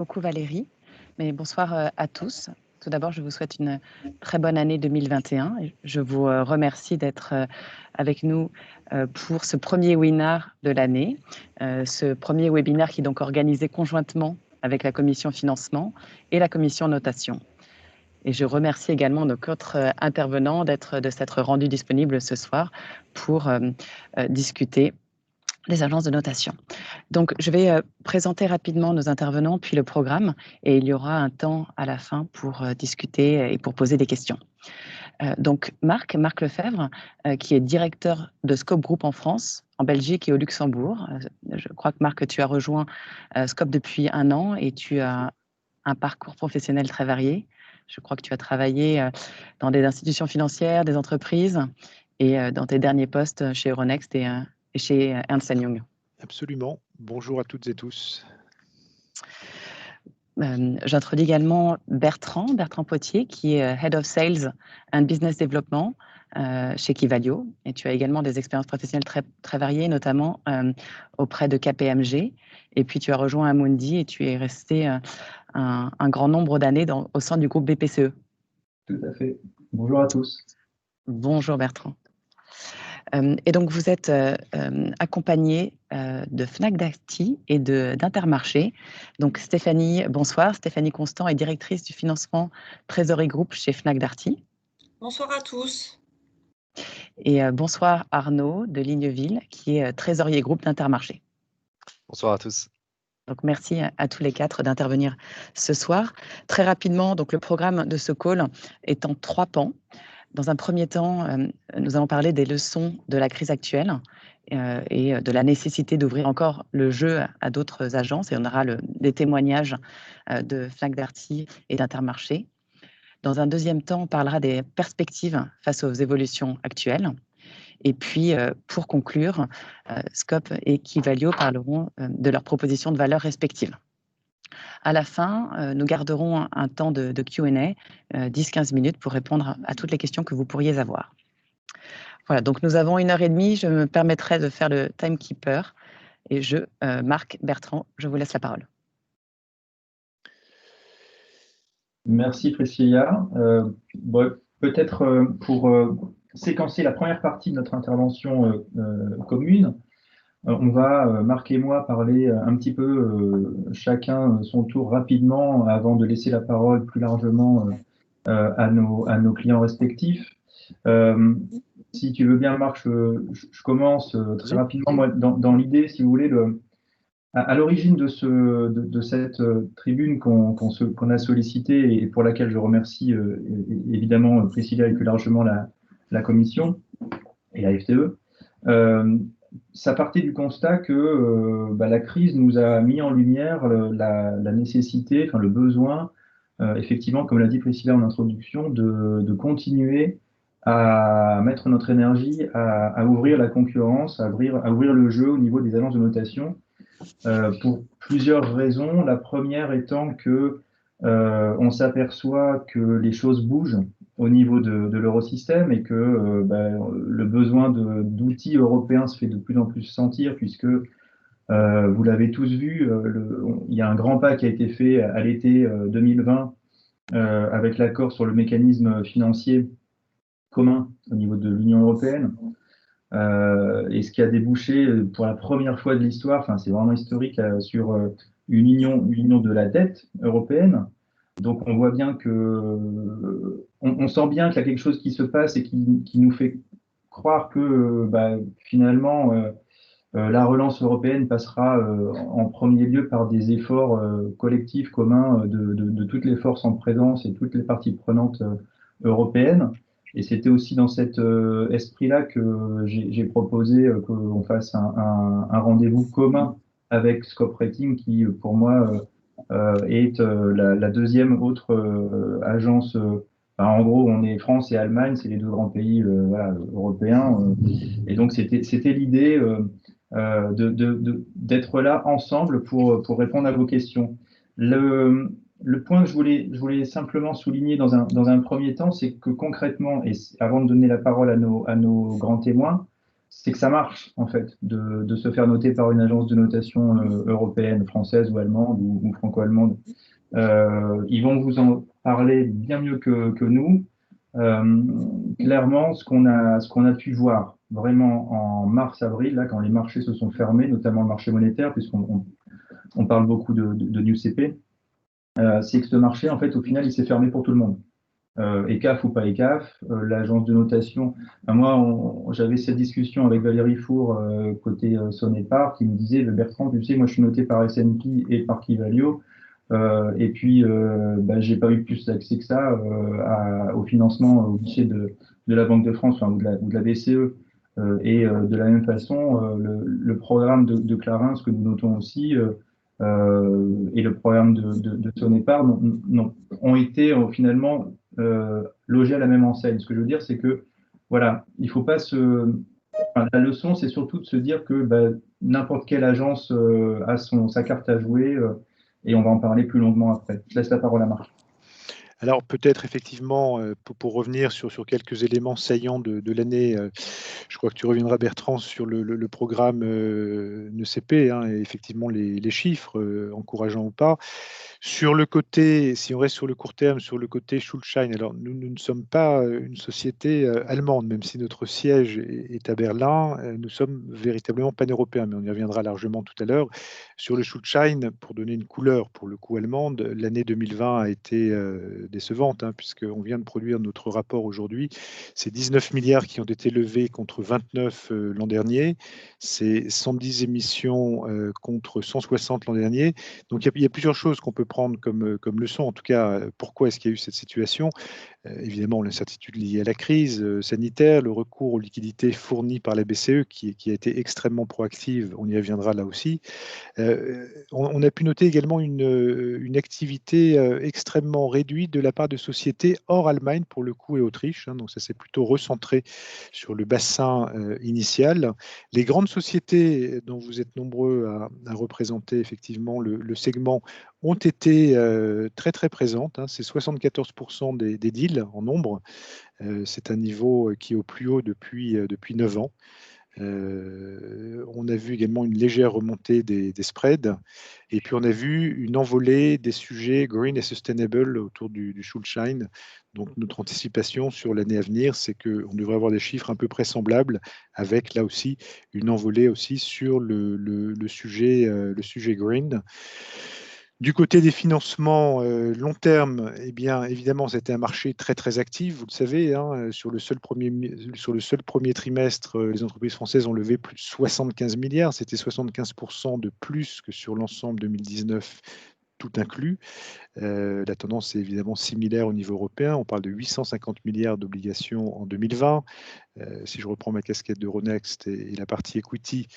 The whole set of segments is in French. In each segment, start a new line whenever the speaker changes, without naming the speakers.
Beaucoup Valérie, mais bonsoir à tous. Tout d'abord, je vous souhaite une très bonne année 2021. Je vous remercie d'être avec nous pour ce premier webinaire de l'année. Ce premier webinaire qui est donc organisé conjointement avec la commission financement et la commission notation. Et je remercie également nos autres intervenants de s'être rendus disponibles ce soir pour discuter des agences de notation. Donc, je vais présenter rapidement nos intervenants, puis le programme, et il y aura un temps à la fin pour discuter et pour poser des questions. Donc, Marc Lefebvre, qui est directeur de Scope Group en France, en Belgique et au Luxembourg. Je crois que Marc, tu as rejoint Scope depuis 1 an et tu as un parcours professionnel très varié. Je crois que tu as travaillé dans des institutions financières, des entreprises, et dans tes derniers postes chez Euronext et chez Ernst Young.
Absolument. Bonjour à toutes et tous.
J'introduis également Bertrand Potier, qui est Head of Sales and Business Development chez Kivalio. Et tu as également des expériences professionnelles très, très variées, notamment auprès de KPMG. Et puis tu as rejoint Amundi et tu es resté un grand nombre d'années au sein du groupe BPCE.
Tout à fait. Bonjour à tous.
Bonjour Bertrand. Et donc, vous êtes accompagné de Fnac Darty et d'Intermarché. Donc, Stéphanie, bonsoir. Stéphanie Constant est directrice du financement Trésorerie Group chez Fnac Darty.
Bonsoir à tous.
Et bonsoir Arnaud de Ligneville, qui est trésorier groupe d'Intermarché.
Bonsoir à tous.
Donc, merci à tous les 4 d'intervenir ce soir. Très rapidement, donc, le programme de ce call est en 3 pans. Dans un premier temps, nous allons parler des leçons de la crise actuelle et de la nécessité d'ouvrir encore le jeu à d'autres agences. Et on aura des témoignages de Fnac Darty et d'Intermarché. Dans un deuxième temps, on parlera des perspectives face aux évolutions actuelles. Et puis, pour conclure, Scope et Kivalio parleront de leurs propositions de valeur respectives. À la fin, nous garderons un temps de Q&A, 10-15 minutes pour répondre à toutes les questions que vous pourriez avoir. Voilà, donc nous avons 1h30. Je me permettrai de faire le timekeeper. Et Marc, Bertrand, je vous laisse la parole.
Merci Priscilla. Peut-être pour séquencer la première partie de notre intervention commune, on va, Marc et moi, parler un petit peu chacun son tour rapidement avant de laisser la parole plus largement à nos clients respectifs. Si tu veux bien, Marc, je commence très rapidement. Moi, dans l'idée, si vous voulez, à l'origine de cette tribune qu'on a sollicitée et pour laquelle je remercie évidemment Priscilla et plus largement la Commission et la FTE, ça partait du constat que la crise nous a mis en lumière la nécessité, enfin le besoin, effectivement, comme l'a dit Priscilla en introduction, de continuer à mettre notre énergie à ouvrir la concurrence, à ouvrir le jeu au niveau des agences de notation, pour plusieurs raisons. La première étant que on s'aperçoit que les choses bougent au niveau de l'eurosystème et que le besoin d'outils européens se fait de plus en plus sentir, puisque vous l'avez tous vu, il y a un grand pas qui a été fait à l'été 2020 avec l'accord sur le mécanisme financier commun au niveau de l'Union européenne. Et ce qui a débouché pour la première fois de l'histoire, enfin c'est vraiment historique, sur une union de la dette européenne. Donc on voit bien que, on sent bien qu'il y a quelque chose qui se passe et qui nous fait croire que finalement la relance européenne passera en premier lieu par des efforts collectifs communs de toutes les forces en présence et toutes les parties prenantes européennes. Et c'était aussi dans cet esprit-là que j'ai proposé qu'on fasse un rendez-vous commun avec Scope Rating, qui pour moi est la deuxième autre agence. En gros, on est France et Allemagne, c'est les 2 grands pays européens. Et donc c'était l'idée d'être là ensemble pour répondre à vos questions. Le point que je voulais simplement souligner dans un premier temps, c'est que concrètement, et avant de donner la parole à nos grands témoins, c'est que ça marche, en fait, de se faire noter par une agence de notation européenne, française ou allemande ou franco-allemande. Ils vont vous en parler bien mieux que nous. Clairement, ce qu'on a pu voir vraiment en mars-avril, là, quand les marchés se sont fermés, notamment le marché monétaire, puisqu'on parle beaucoup de NewCP, c'est que ce marché, en fait, au final, il s'est fermé pour tout le monde. ECAF ou pas ECAF, l'agence de notation. Moi, j'avais cette discussion avec Valérie Four, côté Sonepar, qui me disait, Bertrand, tu sais, moi je suis noté par S&P et par Kivalio, et puis j'ai pas eu plus accès que ça au financement au guichet de la Banque de France, enfin, ou de la BCE. De la même façon, le programme de Clarins, ce que nous notons aussi, et le programme de Sonepar ont été finalement logés à la même enseigne. Ce que je veux dire, c'est que voilà, il faut pas enfin, la leçon, c'est surtout de se dire que n'importe quelle agence a sa carte à jouer, et on va en parler plus longuement après. Je laisse la parole à Marc.
Alors peut-être effectivement, pour revenir sur quelques éléments saillants de l'année, je crois que tu reviendras Bertrand sur le programme NECP, hein, et effectivement les chiffres, encourageants ou pas. Sur le côté, si on reste sur le court terme, sur le côté Schuldschein, alors nous ne sommes pas une société allemande, même si notre siège est à Berlin, nous sommes véritablement pan-européens, mais on y reviendra largement tout à l'heure. Sur le Schuldschein, pour donner une couleur pour le coup allemande, l'année 2020 a été décevante, hein, puisqu'on vient de produire notre rapport aujourd'hui. C'est 19 milliards qui ont été levés contre 29 l'an dernier, c'est 110 émissions contre 160 l'an dernier. Donc il y a plusieurs choses qu'on peut prendre comme leçon. En tout cas, pourquoi est-ce qu'il y a eu cette situation? Évidemment, l'incertitude liée à la crise sanitaire, le recours aux liquidités fournies par la BCE qui a été extrêmement proactive, on y reviendra là aussi. On a pu noter également une activité extrêmement réduite de la part de sociétés hors Allemagne pour le coup et Autriche, hein, donc ça s'est plutôt recentré sur le bassin initial. Les grandes sociétés dont vous êtes nombreux à représenter effectivement le segment ont été très très présentes, hein, c'est 74% des deals en nombre, c'est un niveau qui est au plus haut depuis 9 ans. On a vu également une légère remontée des spreads, et puis on a vu une envolée des sujets green et sustainable autour du Schuldschein. Donc notre anticipation sur l'année à venir, c'est qu'on devrait avoir des chiffres à peu près semblables, avec là aussi une envolée aussi sur le sujet green. Du côté des financements long terme, eh bien, évidemment, c'était un marché très, très actif, vous le savez, hein, sur le seul premier trimestre, les entreprises françaises ont levé plus de 75 milliards, c'était 75% de plus que sur l'ensemble 2019, tout inclus. La tendance est évidemment similaire au niveau européen, on parle de 850 milliards d'obligations en 2020. Si je reprends ma casquette d'Euronext et la partie equity,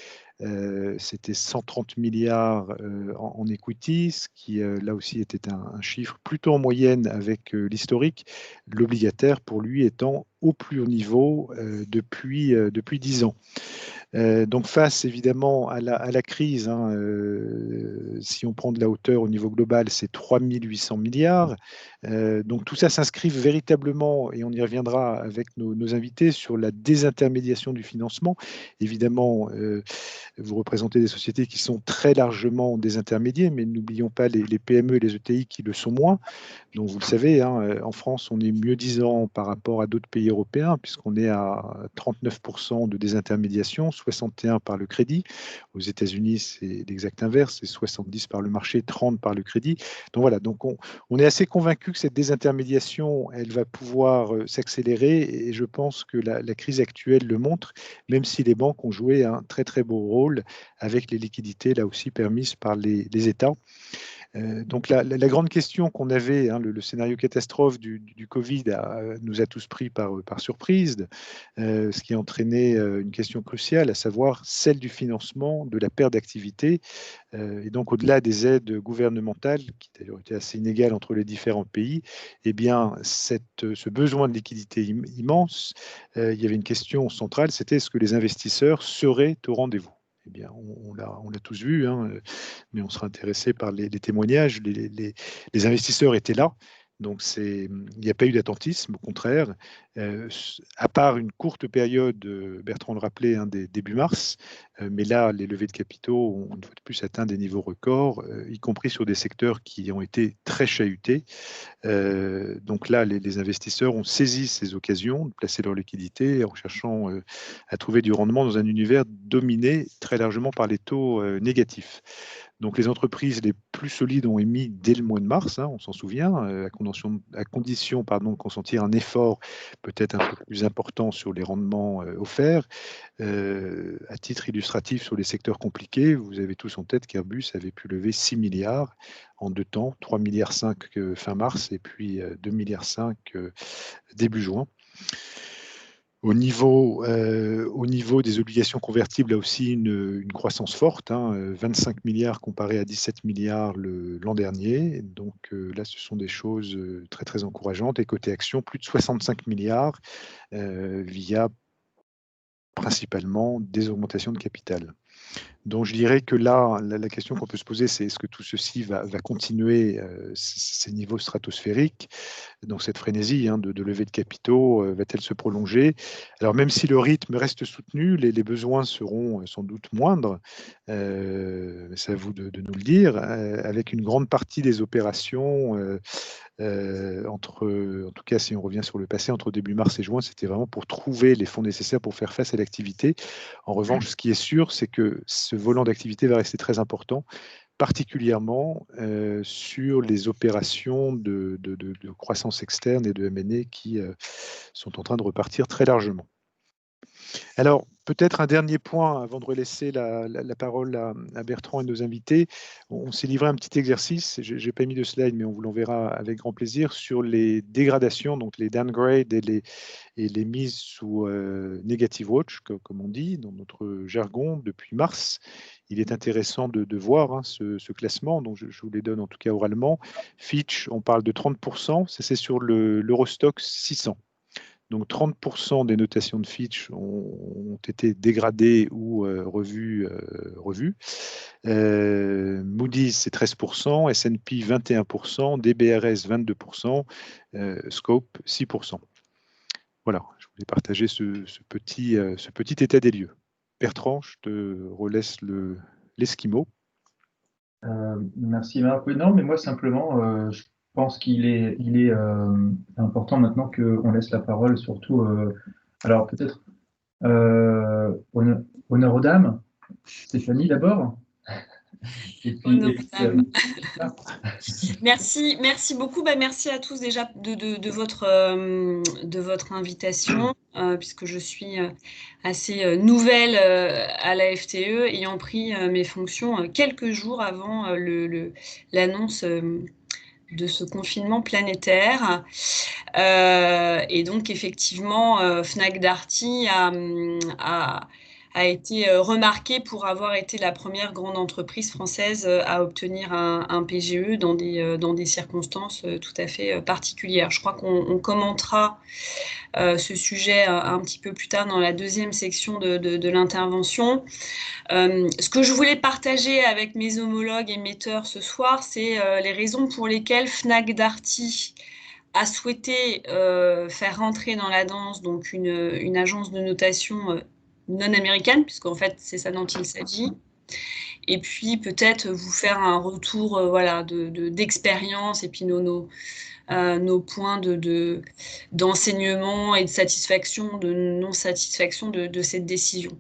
c'était 130 milliards en equity, ce qui là aussi était un chiffre plutôt en moyenne avec l'historique, l'obligataire pour lui étant au plus haut niveau depuis 10 ans. Donc face évidemment à la crise, hein, si on prend de la hauteur au niveau global, c'est 3 800 milliards. Donc tout ça s'inscrit véritablement, et on y reviendra avec nos invités, sur la désintermédiation du financement. Évidemment, vous représentez des sociétés qui sont très largement désintermédiées, mais n'oublions pas les PME et les ETI qui le sont moins. Donc vous le savez, hein, en France, on est mieux disant par rapport à d'autres pays européens, puisqu'on est à 39% de désintermédiation, 61% par le crédit. Aux États-Unis, c'est l'exact inverse, c'est 70% par le marché, 30% par le crédit. Donc voilà, donc on est assez convaincu que cette désintermédiation, elle va pouvoir s'accélérer, et je pense que la crise actuelle le montre, même si les banques ont joué un très très beau rôle avec les liquidités là aussi permises par les États. Donc la grande question qu'on avait, hein, le scénario catastrophe du Covid nous a tous pris par surprise, ce qui a entraîné une question cruciale, à savoir celle du financement de la perte d'activité. Et donc au-delà des aides gouvernementales, qui d'ailleurs étaient assez inégales entre les différents pays, eh bien ce besoin de liquidité immense, il y avait une question centrale, c'était est-ce que les investisseurs seraient au rendez-vous? Eh bien, on l'a tous vu, hein, mais on sera intéressé par les témoignages. Les investisseurs étaient là, Donc, il n'y a pas eu d'attentisme, au contraire. À part une courte période, Bertrand le rappelait, début mars, mais là, les levées de capitaux ont une fois de plus atteint des niveaux records, y compris sur des secteurs qui ont été très chahutés. Donc là, les investisseurs ont saisi ces occasions de placer leur liquidité en cherchant à trouver du rendement dans un univers dominé très largement par les taux négatifs. Donc les entreprises les plus solides ont émis dès le mois de mars, on s'en souvient, à condition de consentir un effort peut-être un peu plus important sur les rendements offerts. À titre illustratif, sur les secteurs compliqués, vous avez tous en tête qu'Airbus avait pu lever 6 milliards en 2 temps, 3,5 milliards fin mars et puis 2,5 milliards début juin. Au niveau des obligations convertibles, là aussi une croissance forte, 25 milliards comparé à 17 milliards l'an dernier. Donc là, ce sont des choses très, très encourageantes. Et côté action, plus de 65 milliards via principalement des augmentations de capital. Donc je dirais que là, la question qu'on peut se poser, c'est est-ce que tout ceci va continuer ces niveaux stratosphériques, donc cette frénésie de levée de capitaux, va-t-elle se prolonger? Alors même si le rythme reste soutenu, les besoins seront sans doute moindres, c'est à vous de nous le dire, avec une grande partie des opérations en tout cas si on revient sur le passé, entre début mars et juin, c'était vraiment pour trouver les fonds nécessaires pour faire face à l'activité. En revanche, ce qui est sûr, c'est que ce volant d'activité va rester très important, particulièrement sur les opérations de croissance externe et de M&A qui sont en train de repartir très largement. Alors, peut-être un dernier point avant de relaisser la parole à Bertrand et nos invités. On s'est livré un petit exercice, je n'ai pas mis de slide, mais on vous l'enverra avec grand plaisir, sur les dégradations, donc les downgrades et les mises sous negative watch, comme on dit dans notre jargon, depuis mars. Il est intéressant de voir ce classement, donc je vous les donne en tout cas oralement. Fitch, on parle de 30%, ça c'est sur l'Eurostoxx 600. Donc 30% des notations de Fitch ont été dégradées ou revues. Moody's, c'est 13%, S&P, 21%, DBRS, 22%, Scope, 6%. Voilà, je voulais partager ce petit état des lieux. Bertrand, je te relaisse l'esquimau.
Merci Marc. Non, mais moi simplement, je pense qu'il est important maintenant qu'on laisse la parole, surtout, alors peut-être honneur aux dames, Stéphanie d'abord.
Merci beaucoup. Merci à tous déjà de votre invitation, puisque je suis assez nouvelle à la FTE, ayant pris mes fonctions quelques jours avant l'annonce de ce confinement planétaire. Et donc, effectivement, Fnac Darty a été remarquée pour avoir été la première grande entreprise française à obtenir un PGE dans des circonstances tout à fait particulières. Je crois qu'on commentera ce sujet un petit peu plus tard dans la deuxième section de l'intervention. Ce que je voulais partager avec mes homologues émetteurs ce soir, c'est les raisons pour lesquelles Fnac Darty a souhaité faire rentrer dans la danse donc une agence de notation non américaine, puisqu'en fait c'est ça dont il s'agit, et puis peut-être vous faire un retour d'expérience et puis nos points d'enseignement et de satisfaction, de non-satisfaction de cette décision.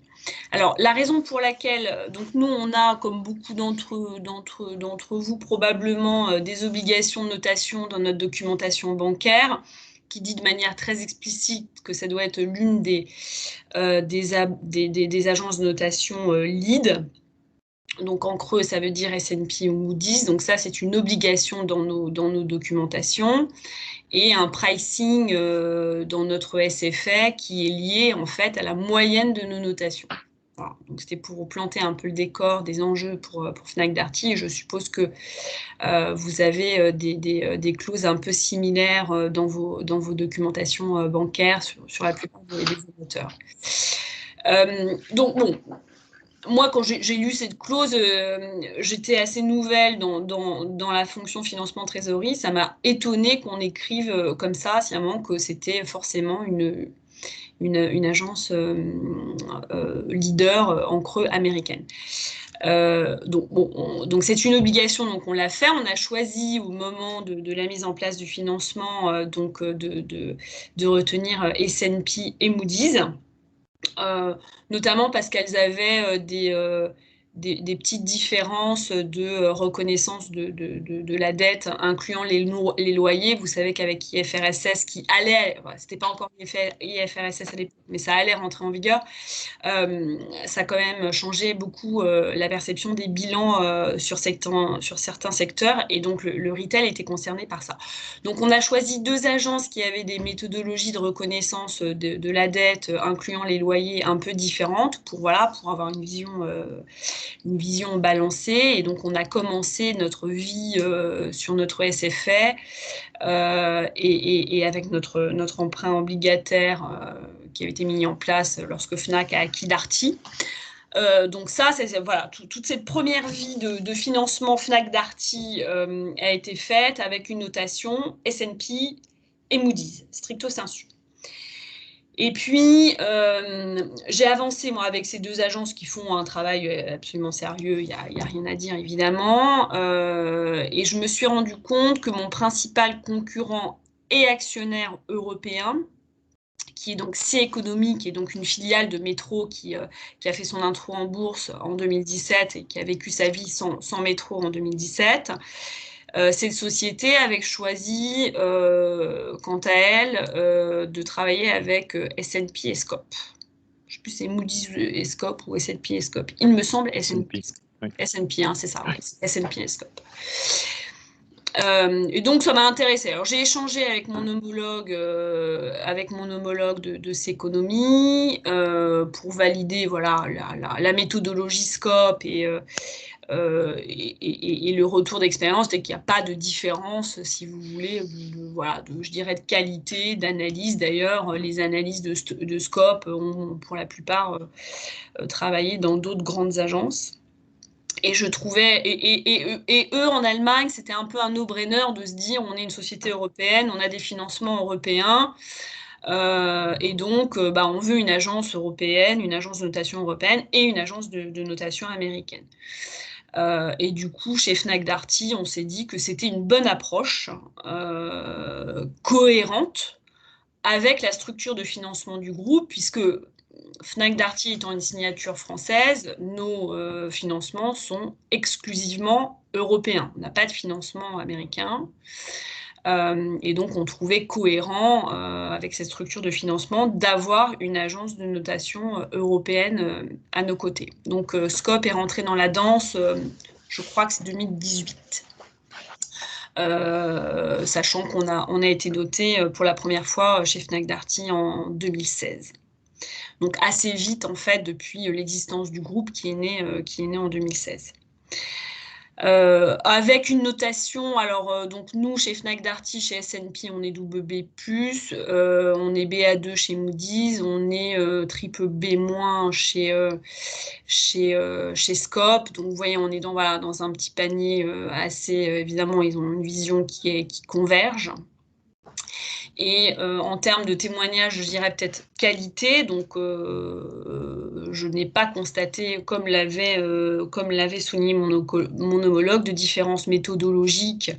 Alors, la raison pour laquelle, donc nous, on a, comme beaucoup d'entre vous, probablement des obligations de notation dans notre documentation bancaire, qui dit de manière très explicite que ça doit être l'une des agences de notation lead. Donc, en creux, ça veut dire S&P ou Moody's. Donc, ça, c'est une obligation dans nos documentations. Et un pricing dans notre SFA qui est lié, en fait, à la moyenne de nos notations. Voilà. Donc, c'était pour planter un peu le décor des enjeux pour Fnac Darty. Et je suppose que vous avez des clauses un peu similaires dans vos documentations bancaires sur la plupart des émetteurs. Donc, bon, moi, quand j'ai lu cette clause, j'étais assez nouvelle dans la fonction financement-trésorerie. Ça m'a étonnée qu'on écrive comme ça, sciemment, que c'était forcément une agence leader en creux américaine. Donc c'est une obligation, donc on l'a fait. On a choisi au moment de la mise en place du financement de retenir S&P et Moody's, notamment parce qu'elles avaient des petites différences de reconnaissance de la dette, incluant les loyers. Vous savez qu'avec IFRS qui allait, c'était pas encore IFRS à l'époque, mais ça allait rentrer en vigueur, ça a quand même changé beaucoup la perception des bilans sur certains secteurs, et donc le retail était concerné par ça. Donc on a choisi 2 agences qui avaient des méthodologies de reconnaissance de la dette, incluant les loyers, un peu différentes, pour avoir une vision balancée. Et donc on a commencé notre vie sur notre SFA et avec notre emprunt obligataire qui avait été mis en place lorsque Fnac a acquis Darty. Donc ça, voilà, toute cette première vie de financement Fnac Darty a été faite avec une notation S&P et Moody's, stricto sensu. Et puis, j'ai avancé, moi, avec ces 2 agences qui font un travail absolument sérieux, il n'y a rien à dire, évidemment, et je me suis rendu compte que mon principal concurrent et actionnaire européen, qui est donc C-Economy, qui est donc une filiale de Metro qui a fait son intro en bourse en 2017 et qui a vécu sa vie sans Metro en 2017. Cette société avait choisi, quant à elle, de travailler avec S&P et Scope. Je ne sais plus si c'est Moody's et Scope ou S&P et Scope. Il me semble S&P. S&P, hein, c'est ça, ouais, S&P et Scope. Et donc ça m'a intéressée. Alors j'ai échangé avec mon homologue de S'Economy pour valider voilà la méthodologie Scope et le retour d'expérience, c'est qu'il n'y a pas de différence, si vous voulez, je dirais de qualité, d'analyse. D'ailleurs, les analyses de Scope ont pour la plupart travaillé dans d'autres grandes agences. Et je trouvais, et eux en Allemagne, c'était un peu un no-brainer de se dire, on est une société européenne, on a des financements européens, et donc on veut une agence européenne, une agence de notation européenne et une agence de notation américaine. Et du coup, chez Fnac Darty, on s'est dit que c'était une bonne approche, cohérente, avec la structure de financement du groupe, puisque Fnac Darty étant une signature française, nos financements sont exclusivement européens. On n'a pas de financement américain. Et donc, on trouvait cohérent, avec cette structure de financement, d'avoir une agence de notation européenne à nos côtés. Donc, Scope est rentré dans la danse, je crois que c'est 2018. Sachant qu'on a été noté pour la première fois chez Fnac Darty en 2016. Donc assez vite en fait depuis l'existence du groupe qui est né en 2016. Avec une notation, alors donc nous chez Fnac Darty, chez S&P, on est BB+, on est BA2 chez Moody's, on est triple B- chez Scope. Donc vous voyez, on est dans un petit panier assez, évidemment, ils ont une vision qui converge. Et en termes de témoignages, je dirais peut-être qualité, donc je n'ai pas constaté, comme l'avait souligné mon homologue, de différences méthodologiques,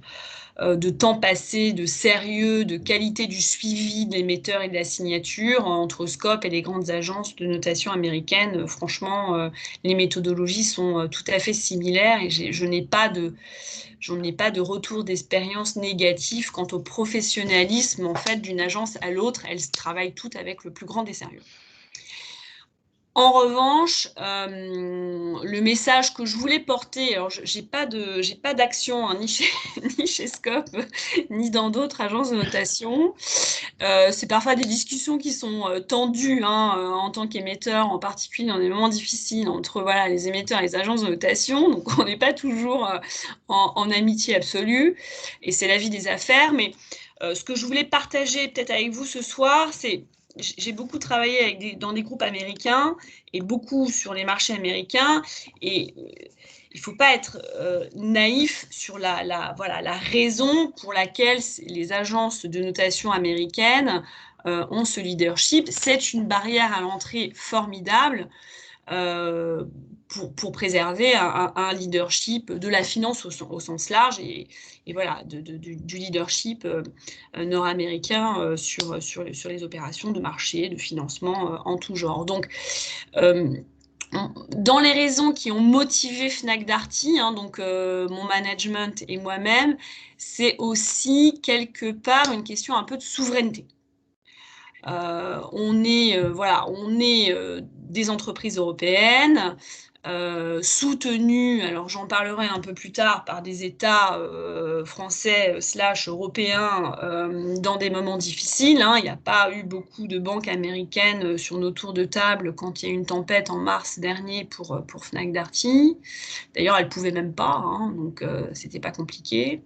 de temps passé, de sérieux, de qualité du suivi de l'émetteur et de la signature entre Scope et les grandes agences de notation américaines. Franchement, les méthodologies sont tout à fait similaires et je n'ai pas de retour d'expérience négatif quant au professionnalisme en fait d'une agence à l'autre. Elles travaillent toutes avec le plus grand des sérieux. En revanche, le message que je voulais porter, alors j'ai pas d'action hein, ni chez Scope, ni dans d'autres agences de notation. C'est parfois des discussions qui sont tendues hein, en tant qu'émetteur, en particulier dans des moments difficiles entre les émetteurs et les agences de notation. Donc on n'est pas toujours en amitié absolue, et c'est la vie des affaires. Mais ce que je voulais partager peut-être avec vous ce soir, c'est j'ai beaucoup travaillé dans des groupes américains et beaucoup sur les marchés américains. Et il ne faut pas être naïf sur la raison pour laquelle les agences de notation américaines ont ce leadership. C'est une barrière à l'entrée formidable pour préserver un leadership de la finance au sens large et voilà, du leadership nord-américain sur les opérations de marché, de financement en tout genre. Donc, dans les raisons qui ont motivé Fnac Darty, donc mon management et moi-même, c'est aussi quelque part une question un peu de souveraineté. On est des entreprises européennes soutenues, alors j'en parlerai un peu plus tard, par des États français / européens dans des moments difficiles. Il n'y a pas eu beaucoup de banques américaines sur nos tours de table quand il y a eu une tempête en mars dernier pour Fnac Darty. D'ailleurs, elles ne pouvaient même pas, donc c'était pas compliqué.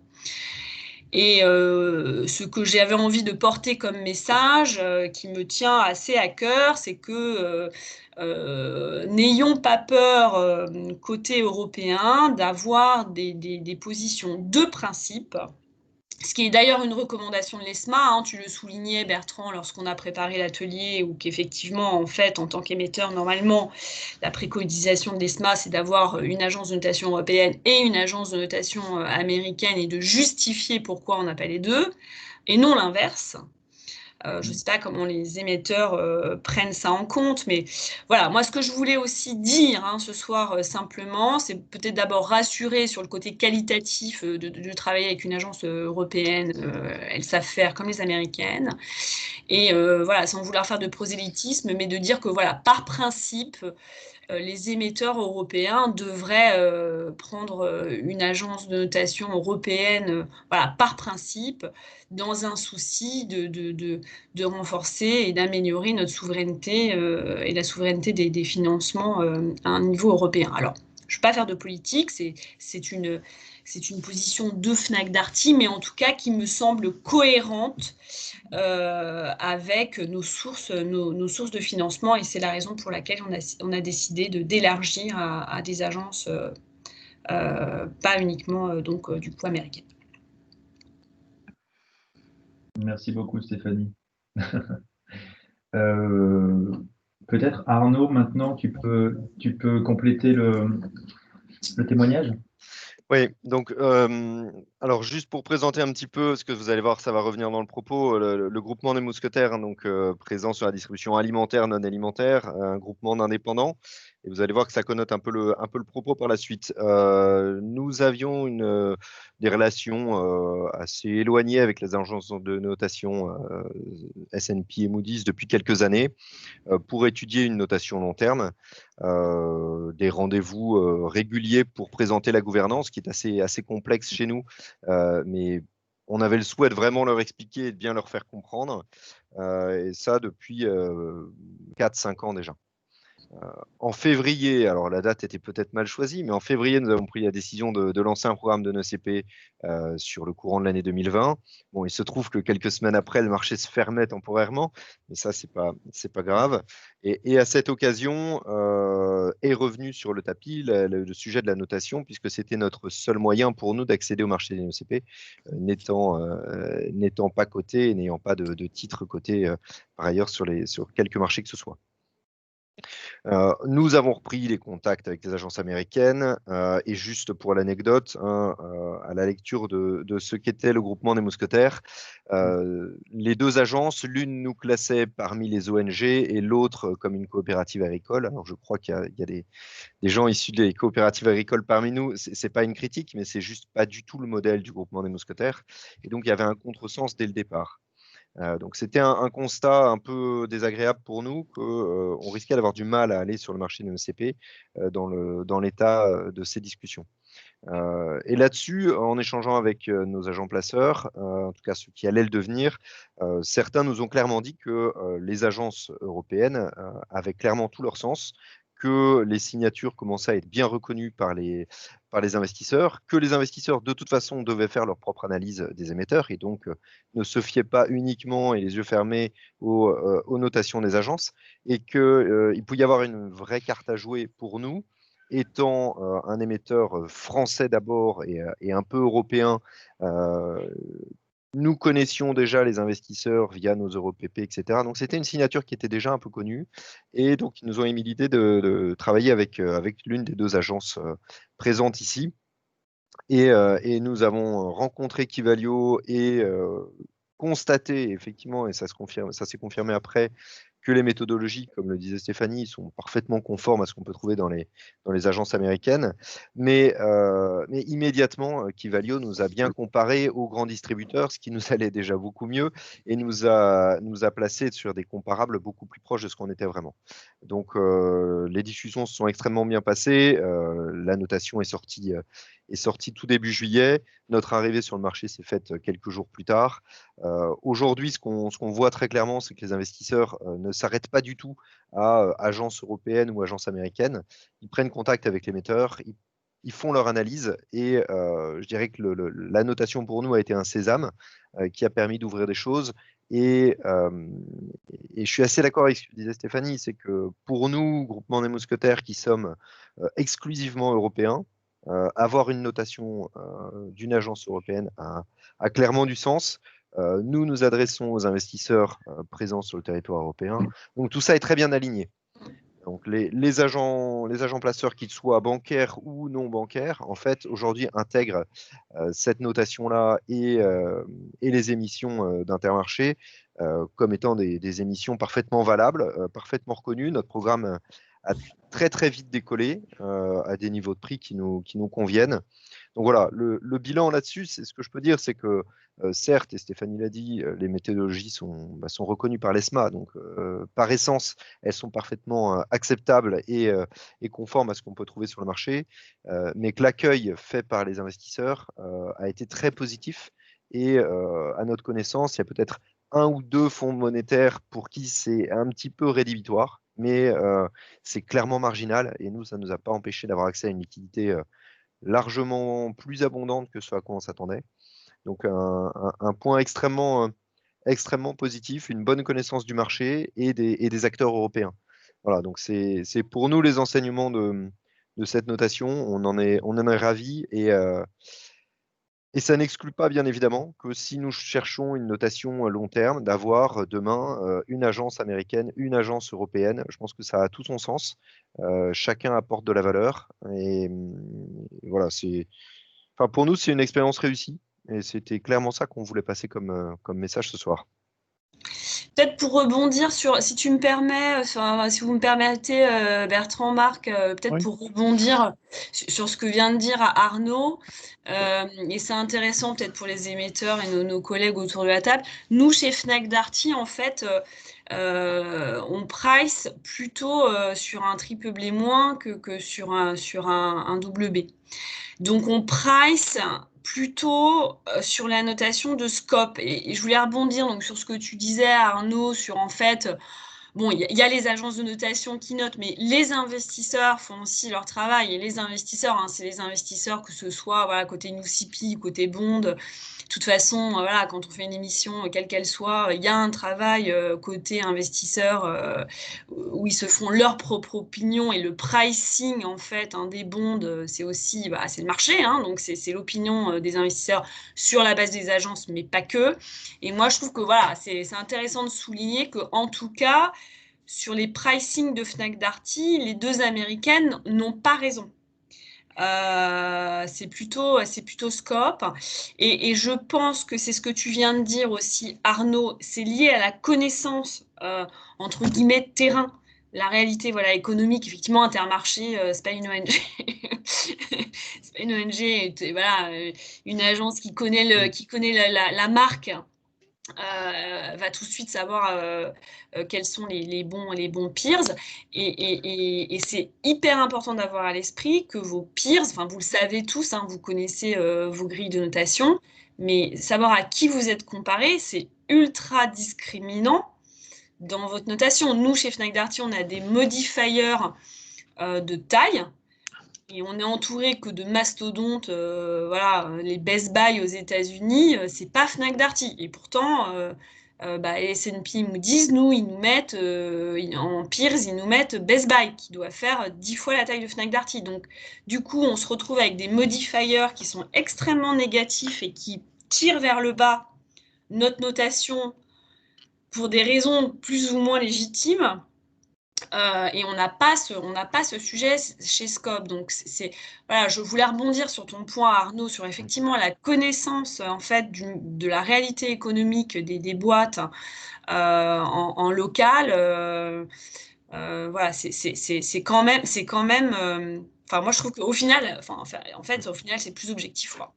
Et ce que j'avais envie de porter comme message, qui me tient assez à cœur, c'est que n'ayons pas peur, côté européen, d'avoir des positions de principe, ce qui est d'ailleurs une recommandation de l'ESMA, tu le soulignais Bertrand lorsqu'on a préparé l'atelier, ou qu'effectivement, en fait, en tant qu'émetteur, normalement, la préconisation de l'ESMA, c'est d'avoir une agence de notation européenne et une agence de notation américaine et de justifier pourquoi on n'a pas les deux, et non l'inverse. Je ne sais pas comment les émetteurs prennent ça en compte, mais voilà, moi ce que je voulais aussi dire ce soir simplement, c'est peut-être d'abord rassurer sur le côté qualitatif de travailler avec une agence européenne. Elles savent faire comme les américaines, et voilà, sans vouloir faire de prosélytisme, mais de dire que voilà, par principe, les émetteurs européens devraient prendre une agence de notation européenne, voilà, par principe, dans un souci de renforcer et d'améliorer notre souveraineté et la souveraineté des financements à un niveau européen. Alors, je ne vais pas faire de politique, c'est une position de Fnac Darty, mais en tout cas qui me semble cohérente avec nos sources de financement, et c'est la raison pour laquelle on a décidé d'élargir à des agences pas uniquement du coup américaines.
Merci beaucoup Stéphanie. Peut-être Arnaud, maintenant tu peux compléter le témoignage.
Oui, donc alors juste pour présenter un petit peu, ce que vous allez voir, ça va revenir dans le propos, le groupement des mousquetaires, donc présent sur la distribution alimentaire, non alimentaire, un groupement d'indépendants, et vous allez voir que ça connote un peu le propos par la suite. Nous avions des relations assez éloignées avec les agences de notation S&P et Moody's depuis quelques années pour étudier une notation long terme. Des rendez-vous réguliers pour présenter la gouvernance, qui est assez complexe chez nous, mais on avait le souhait de vraiment leur expliquer et de bien leur faire comprendre, et ça depuis 4-5 ans déjà. En février, alors la date était peut-être mal choisie, mais en février, nous avons pris la décision de lancer un programme de NECP sur le courant de l'année 2020. Bon, il se trouve que quelques semaines après, le marché se fermait temporairement, mais ça, c'est pas grave. Et à cette occasion, est revenu sur le tapis le sujet de la notation, puisque c'était notre seul moyen pour nous d'accéder au marché des NECP, n'étant pas coté et n'ayant pas de titre coté par ailleurs sur quelques marchés que ce soit. Nous avons repris les contacts avec les agences américaines, et juste pour l'anecdote, à la lecture de ce qu'était le groupement des mousquetaires, les deux agences, l'une nous classait parmi les ONG et l'autre comme une coopérative agricole. Alors je crois qu'il y a des gens issus des coopératives agricoles parmi nous. C'est pas une critique, mais c'est juste pas du tout le modèle du groupement des mousquetaires, et donc il y avait un contresens dès le départ. Donc c'était un constat un peu désagréable pour nous, qu'on risquait d'avoir du mal à aller sur le marché de l'ECP dans l'état de ces discussions. Et là-dessus, en échangeant avec nos agents placeurs, en tout cas ceux qui allaient le devenir, certains nous ont clairement dit que les agences européennes avaient clairement tout leur sens, que les signatures commençaient à être bien reconnues par les investisseurs, que les investisseurs de toute façon devaient faire leur propre analyse des émetteurs et donc ne se fiaient pas uniquement et les yeux fermés aux notations des agences, et qu'il pouvait y avoir une vraie carte à jouer pour nous, étant un émetteur français d'abord et un peu européen. Nous connaissions déjà les investisseurs via nos EuroPP, etc. Donc, c'était une signature qui était déjà un peu connue. Et donc, ils nous ont émis l'idée de travailler avec l'une des deux agences présentes ici. Et nous avons rencontré Kivalio et constaté, effectivement, et ça s'est confirmé après, que les méthodologies, comme le disait Stéphanie, sont parfaitement conformes à ce qu'on peut trouver dans les agences américaines. Mais immédiatement, Kivalio nous a bien comparé aux grands distributeurs, ce qui nous allait déjà beaucoup mieux, et nous a placés sur des comparables beaucoup plus proches de ce qu'on était vraiment. Donc, les discussions se sont extrêmement bien passées. La notation est sortie tout début juillet. Notre arrivée sur le marché s'est faite quelques jours plus tard. Aujourd'hui, ce qu'on voit très clairement, c'est que les investisseurs ne s'arrêtent pas du tout à agences européennes ou agences américaines. Ils prennent contact avec l'émetteur, ils font leur analyse, et je dirais que la notation pour nous a été un sésame qui a permis d'ouvrir des choses. Et je suis assez d'accord avec ce que disait Stéphanie, c'est que pour nous, Groupement des Mousquetaires, qui sommes exclusivement européens, avoir une notation d'une agence européenne a clairement du sens. Nous nous adressons aux investisseurs présents sur le territoire européen. Donc tout ça est très bien aligné. Donc les agents placeurs, qu'ils soient bancaires ou non bancaires, en fait, aujourd'hui intègrent cette notation-là et les émissions d'Intermarché comme étant des émissions parfaitement valables, parfaitement reconnues. Notre programme a très très vite décollé à des niveaux de prix qui nous conviennent. Donc voilà, le bilan là-dessus, c'est ce que je peux dire, c'est que certes, et Stéphanie l'a dit, les méthodologies sont reconnues par l'ESMA, donc par essence, elles sont parfaitement acceptables et conformes à ce qu'on peut trouver sur le marché, mais que l'accueil fait par les investisseurs a été très positif. Et à notre connaissance, il y a peut-être un ou deux fonds monétaires pour qui c'est un petit peu rédhibitoire, mais c'est clairement marginal, et nous, ça ne nous a pas empêché d'avoir accès à une liquidité largement plus abondante que ce à quoi on s'attendait. Donc un point extrêmement positif, une bonne connaissance du marché et des acteurs européens. Voilà, donc c'est pour nous les enseignements de cette notation. On en est ravis, et ça n'exclut pas, bien évidemment, que si nous cherchons une notation à long terme, d'avoir demain une agence américaine, une agence européenne. Je pense que ça a tout son sens. Chacun apporte de la valeur. Et voilà, pour nous, c'est une expérience réussie. Et c'était clairement ça qu'on voulait passer comme message ce soir.
Peut-être pour rebondir sur, si tu me permets, si vous me permettez, Bertrand, Marc, peut-être
Oui.
pour rebondir sur ce que vient de dire Arnaud, et c'est intéressant peut-être pour les émetteurs et nos collègues autour de la table. Nous, chez Fnac Darty, en fait, on price plutôt sur un triple B- que sur un double B. Donc, on price plutôt sur la notation de scope. Et je voulais rebondir donc, sur ce que tu disais, Arnaud, sur en fait, bon, il y a les agences de notation qui notent, mais les investisseurs font aussi leur travail. Et les investisseurs, c'est les investisseurs, que ce soit voilà, côté Newsippi, côté Bond. De toute façon, voilà, quand on fait une émission, quelle qu'elle soit, il y a un travail côté investisseur où ils se font leur propre opinion, et le pricing en fait des bonds, c'est aussi c'est le marché, donc c'est l'opinion des investisseurs sur la base des agences, mais pas que. Et moi, je trouve que voilà, c'est intéressant de souligner que en tout cas, sur les pricing de Fnac Darty, les deux américaines n'ont pas raison. C'est plutôt scope, et je pense que c'est ce que tu viens de dire aussi, Arnaud, c'est lié à la connaissance entre guillemets de terrain, la réalité voilà économique. Effectivement, Intermarché, c'est pas une ONG. C'est pas une ONG, voilà, une agence qui connaît la marque. Va tout de suite savoir quels sont les bons peers, et c'est hyper important d'avoir à l'esprit que vos peers, vous le savez tous, vous connaissez vos grilles de notation, mais savoir à qui vous êtes comparé, c'est ultra discriminant dans votre notation. Nous, chez Fnac Darty, on a des modifiers de taille. Et on est entouré que de mastodontes, voilà, les Best Buy aux États-Unis, c'est pas Fnac Darty. Et pourtant, les S&P Moody's, nous, ils nous mettent, en peers, ils nous mettent Best Buy, qui doit faire 10 fois la taille de Fnac Darty. Donc, du coup, on se retrouve avec des modifiers qui sont extrêmement négatifs et qui tirent vers le bas notre notation pour des raisons plus ou moins légitimes. Et on n'a pas ce sujet chez Scope. Donc, voilà, je voulais rebondir sur ton point, Arnaud, sur effectivement la connaissance en fait de la réalité économique des boîtes en local. Voilà, c'est quand même. Enfin, moi, je trouve qu'au final, en fait, au final, c'est plus objectif, quoi.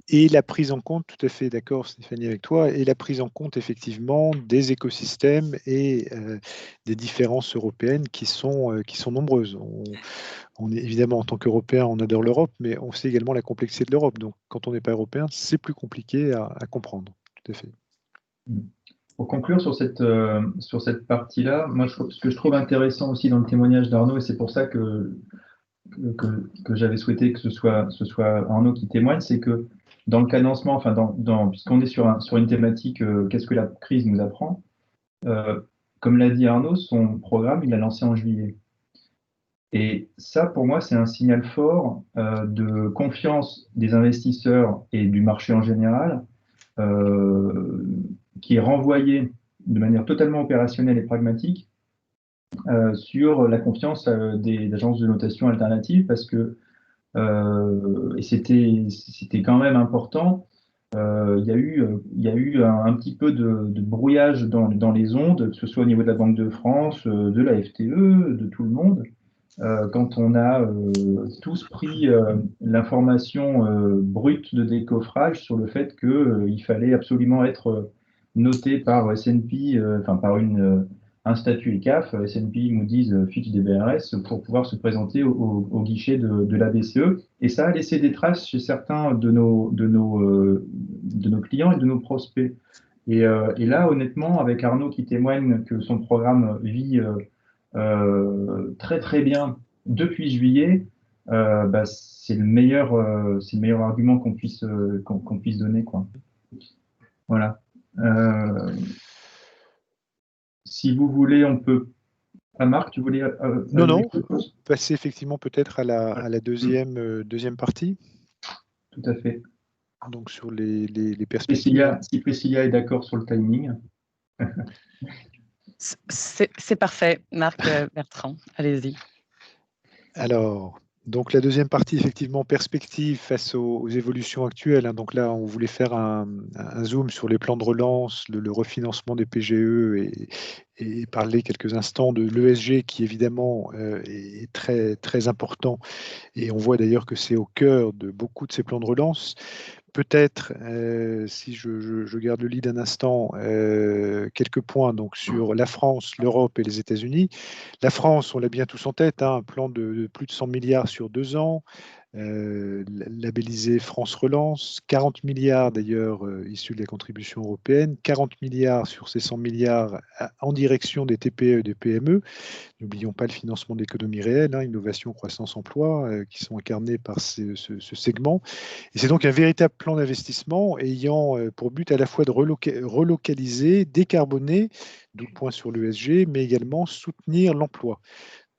Et la prise en compte, tout à fait d'accord Stéphanie avec toi, et la prise en compte effectivement des écosystèmes et des différences européennes qui sont nombreuses. On est évidemment en tant qu'Européens, on adore l'Europe, mais on sait également la complexité de l'Europe. Donc quand on n'est pas européen, c'est plus compliqué à comprendre. Tout à fait.
Pour conclure sur cette partie-là, moi ce que je trouve intéressant aussi dans le témoignage d'Arnaud, et c'est pour ça que j'avais souhaité que ce soit Arnaud qui témoigne, c'est que dans le cadencement, puisqu'on est sur une thématique, qu'est-ce que la crise nous apprend, comme l'a dit Arnaud, son programme, il l'a lancé en juillet. Et ça, pour moi, c'est un signal fort de confiance des investisseurs et du marché en général, qui est renvoyé de manière totalement opérationnelle et pragmatique sur la confiance des agences de notation alternatives, parce que et c'était quand même important. Il y a eu un petit peu de brouillage dans les ondes, que ce soit au niveau de la Banque de France, de la FTE, de tout le monde, quand on a tous pris l'information brute de décoffrage sur le fait qu'il fallait absolument être noté par S&P, par un statut ECAF, S&P, Moody's, Fitch, DBRS, pour pouvoir se présenter au guichet de la BCE. Et ça a laissé des traces chez certains de nos clients et de nos prospects. Et là, honnêtement, avec Arnaud qui témoigne que son programme vit très très bien depuis juillet, c'est le meilleur argument qu'on puisse donner, quoi. Voilà. Si vous voulez, on peut. Marc, tu voulais
Non, passer effectivement peut-être à la deuxième partie.
Tout à fait.
Donc sur les perspectives.
Si Priscilla est d'accord sur le timing.
C'est parfait, Marc Bertrand, allez-y.
Alors, donc la deuxième partie, effectivement, perspective face aux évolutions actuelles. Donc là, on voulait faire un zoom sur les plans de relance, le refinancement des PGE et parler quelques instants de l'ESG qui, évidemment, est très, très important. Et on voit d'ailleurs que c'est au cœur de beaucoup de ces plans de relance. Peut-être, si je garde le lead un instant, quelques points donc, sur la France, l'Europe et les États-Unis. La France, on l'a bien tous en tête, un plan de plus de 100 milliards sur 2 ans, labellisé France Relance, 40 milliards d'ailleurs issus de la contribution européenne, 40 milliards sur ces 100 milliards en direction des TPE et des PME. N'oublions pas le financement de l'économie réelle, innovation, croissance, emploi, qui sont incarnés par ce segment. Et c'est donc un véritable plan d'investissement ayant pour but à la fois de relocaliser, décarboner, d'où le point sur l'ESG, mais également soutenir l'emploi.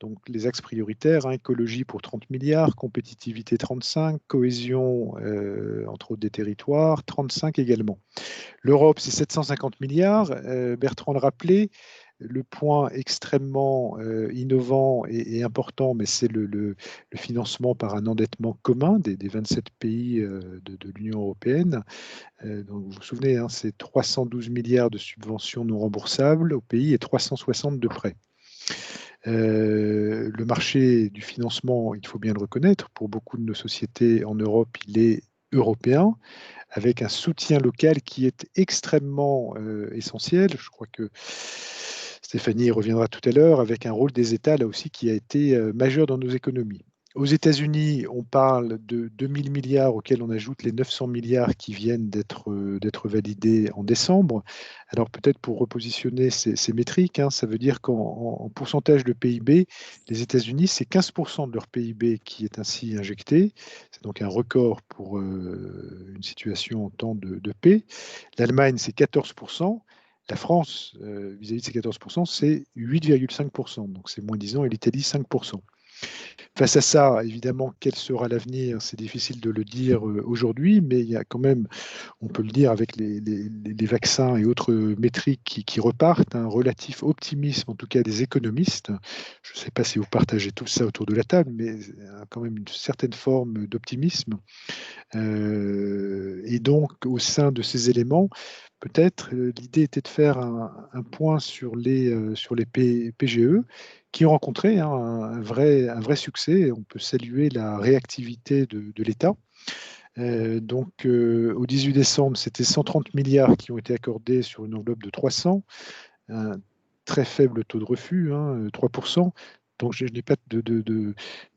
Donc les axes prioritaires, écologie pour 30 milliards, compétitivité 35, cohésion entre autres des territoires, 35 également. L'Europe, c'est 750 milliards. Bertrand le rappelait, le point extrêmement innovant et important, mais c'est le financement par un endettement commun des 27 pays de l'Union européenne. Donc vous vous souvenez, c'est 312 milliards de subventions non remboursables au pays et 360 de prêts. Le marché du financement, il faut bien le reconnaître, pour beaucoup de nos sociétés en Europe, il est européen, avec un soutien local qui est extrêmement essentiel. Je crois que Stéphanie y reviendra tout à l'heure, avec un rôle des États là aussi qui a été majeur dans nos économies. Aux États-Unis, on parle de 2000 milliards auxquels on ajoute les 900 milliards qui viennent d'être validés en décembre. Alors peut-être pour repositionner ces métriques, ça veut dire qu'en pourcentage de PIB, les États-Unis, c'est 15% de leur PIB qui est ainsi injecté. C'est donc un record pour une situation en temps de paix. L'Allemagne, c'est 14%. La France, vis-à-vis de ces 14%, c'est 8,5%. Donc c'est moins 10 ans, et l'Italie, 5%. Face à ça, évidemment, quel sera l'avenir? C'est difficile de le dire aujourd'hui, mais il y a quand même, on peut le dire avec les vaccins et autres métriques qui repartent, un relatif optimisme, en tout cas des économistes. Je ne sais pas si vous partagez tout ça autour de la table, mais quand même une certaine forme d'optimisme. Et donc, au sein de ces éléments, peut-être l'idée était de faire un point sur les PGE qui ont rencontré un vrai succès. On peut saluer la réactivité de l'État. Donc, au 18 décembre, c'était 130 milliards qui ont été accordés sur une enveloppe de 300, un très faible taux de refus, 3%. Donc, je n'ai pas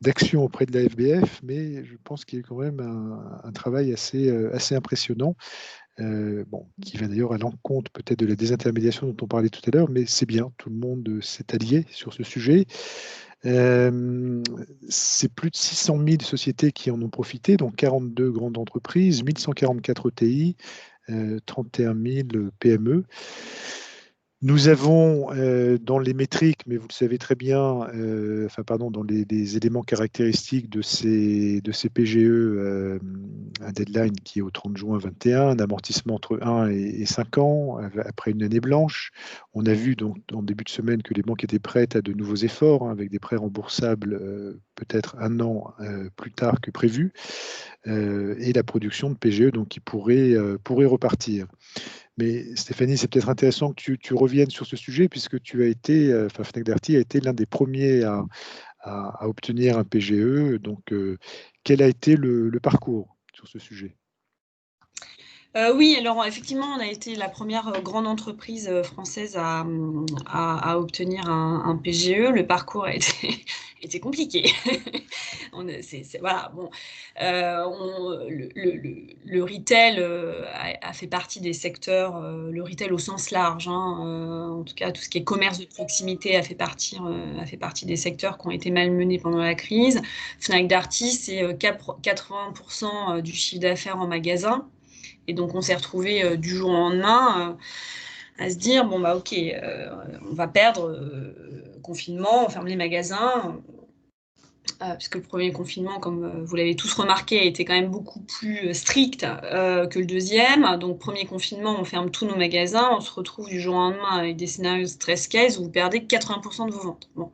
d'action auprès de la FBF, mais je pense qu'il y a quand même un travail assez impressionnant, qui va d'ailleurs à l'encontre peut-être de la désintermédiation dont on parlait tout à l'heure, mais c'est bien, tout le monde s'est allié sur ce sujet. C'est plus de 600 000 sociétés qui en ont profité, donc 42 grandes entreprises, 1144 ETI, 31 000 PME. Nous avons dans les métriques, mais vous le savez très bien, dans les éléments caractéristiques de ces PGE, un deadline qui est au 30 juin 2021, un amortissement entre 1 et 5 ans, après une année blanche. On a vu donc en début de semaine que les banques étaient prêtes à de nouveaux efforts, avec des prêts remboursables peut-être un an plus tard que prévu, et la production de PGE donc, qui pourrait repartir. Mais Stéphanie, c'est peut-être intéressant que tu reviennes sur ce sujet, puisque tu as été, Fnac Darty a été l'un des premiers à obtenir un PGE. Donc, quel a été le parcours sur ce sujet?
Oui, alors effectivement, on a été la première grande entreprise française à obtenir un PGE. Le parcours a été compliqué. Voilà, bon, le retail a fait partie des secteurs, le retail au sens large, en tout cas tout ce qui est commerce de proximité a fait partie des secteurs qui ont été malmenés pendant la crise. Fnac Darty, c'est 80% du chiffre d'affaires en magasin. Et donc, on s'est retrouvé du jour au lendemain à se dire, bon, bah ok, on va perdre confinement, on ferme les magasins, puisque le premier confinement, comme vous l'avez tous remarqué, a été quand même beaucoup plus strict que le deuxième. Donc, premier confinement, on ferme tous nos magasins, on se retrouve du jour au lendemain avec des scénarios stress case où vous perdez 80% de vos ventes. Bon.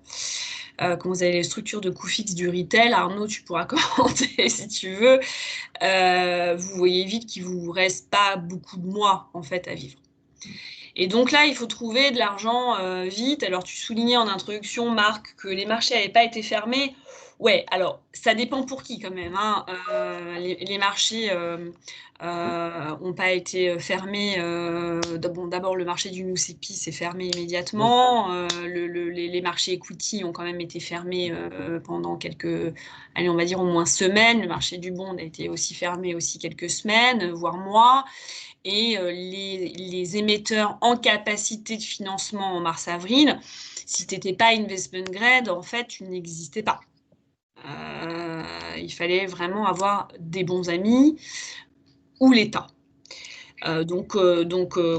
Quand vous avez les structures de coûts fixes du retail, Arnaud, tu pourras commenter si tu veux, vous voyez vite qu'il ne vous reste pas beaucoup de mois en fait à vivre. Et donc là, il faut trouver de l'argent vite. Alors, tu soulignais en introduction, Marc, que les marchés n'avaient pas été fermés. Ouais, alors, ça dépend pour qui quand même. Les marchés n'ont pas été fermés. D'abord, le marché du Newcepi s'est fermé immédiatement. Les marchés equity ont quand même été fermés pendant quelques, allez, on va dire au moins semaines. Le marché du bond a été aussi fermé aussi quelques semaines, voire mois. Et les émetteurs en capacité de financement en mars-avril, si tu n'étais pas investment grade, en fait, tu n'existais pas. Il fallait vraiment avoir des bons amis ou l'État. Donc,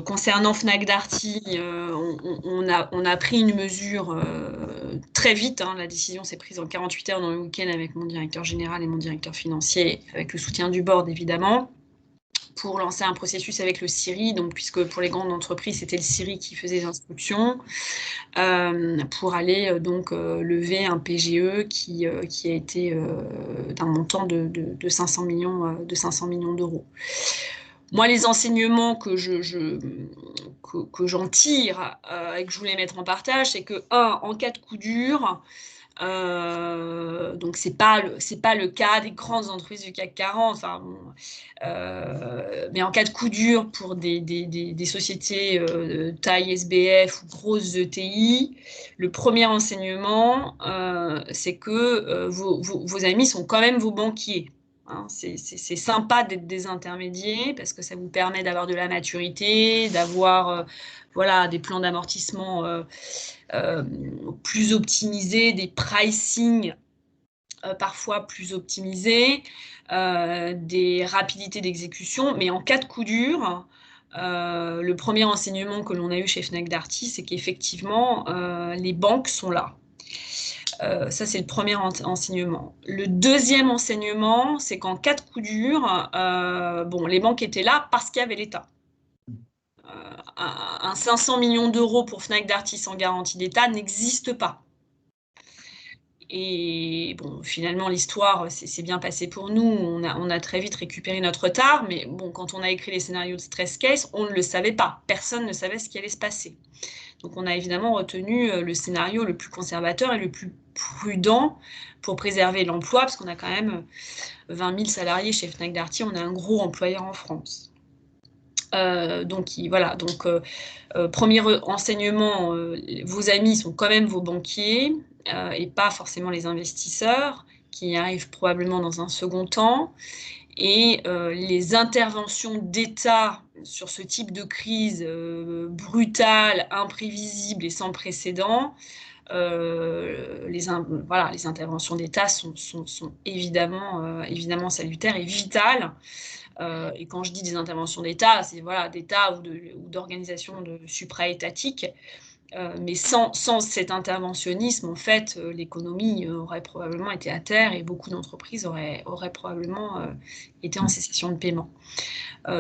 concernant Fnac Darty, on a pris une mesure très vite. La décision s'est prise en 48 heures dans le week-end avec mon directeur général et mon directeur financier, avec le soutien du board évidemment, pour lancer un processus avec le CIRI, donc puisque pour les grandes entreprises, c'était le CIRI qui faisait les instructions, pour aller lever un PGE qui a été d'un montant de 500 millions d'euros. Moi, les enseignements que j'en tire et que je voulais mettre en partage, c'est que, en cas de coup dur, Donc c'est pas le cas des grandes entreprises du CAC 40. Enfin, bon, mais en cas de coup dur pour des sociétés taille SBF ou grosses ETI, le premier enseignement, c'est que vos amis sont quand même vos banquiers. Hein, c'est sympa d'être des intermédiaires parce que ça vous permet d'avoir de la maturité, d'avoir voilà, des plans d'amortissement plus optimisés, des pricing parfois plus optimisés, des rapidités d'exécution. Mais en cas de coup dur, le premier enseignement que l'on a eu chez Fnac Darty, c'est qu'effectivement, les banques sont là. Ça, c'est le premier enseignement. Le deuxième enseignement, c'est qu'en cas de coup dur, bon, les banques étaient là parce qu'il y avait l'État. Un 500 millions d'euros pour Fnac Darty sans garantie d'État n'existe pas. Et bon, finalement, l'histoire s'est bien passée pour nous. On a très vite récupéré notre retard, mais bon, quand on a écrit les scénarios de stress case, on ne le savait pas. Personne ne savait ce qui allait se passer. Donc, on a évidemment retenu le scénario le plus conservateur et le plus prudent pour préserver l'emploi, parce qu'on a quand même 20 000 salariés chez Fnac Darty. On est un gros employeur en France. Donc, voilà. Donc, premier enseignement, vos amis sont quand même vos banquiers et pas forcément les investisseurs qui arrivent probablement dans un second temps. Et les interventions d'État sur ce type de crise brutale, imprévisible et sans précédent, les interventions d'État sont évidemment salutaires et vitales. Et quand je dis des interventions d'État, c'est voilà, d'État ou d'organisations supra-étatiques. Mais sans cet interventionnisme, en fait, l'économie aurait probablement été à terre et beaucoup d'entreprises auraient probablement été en cessation de paiement.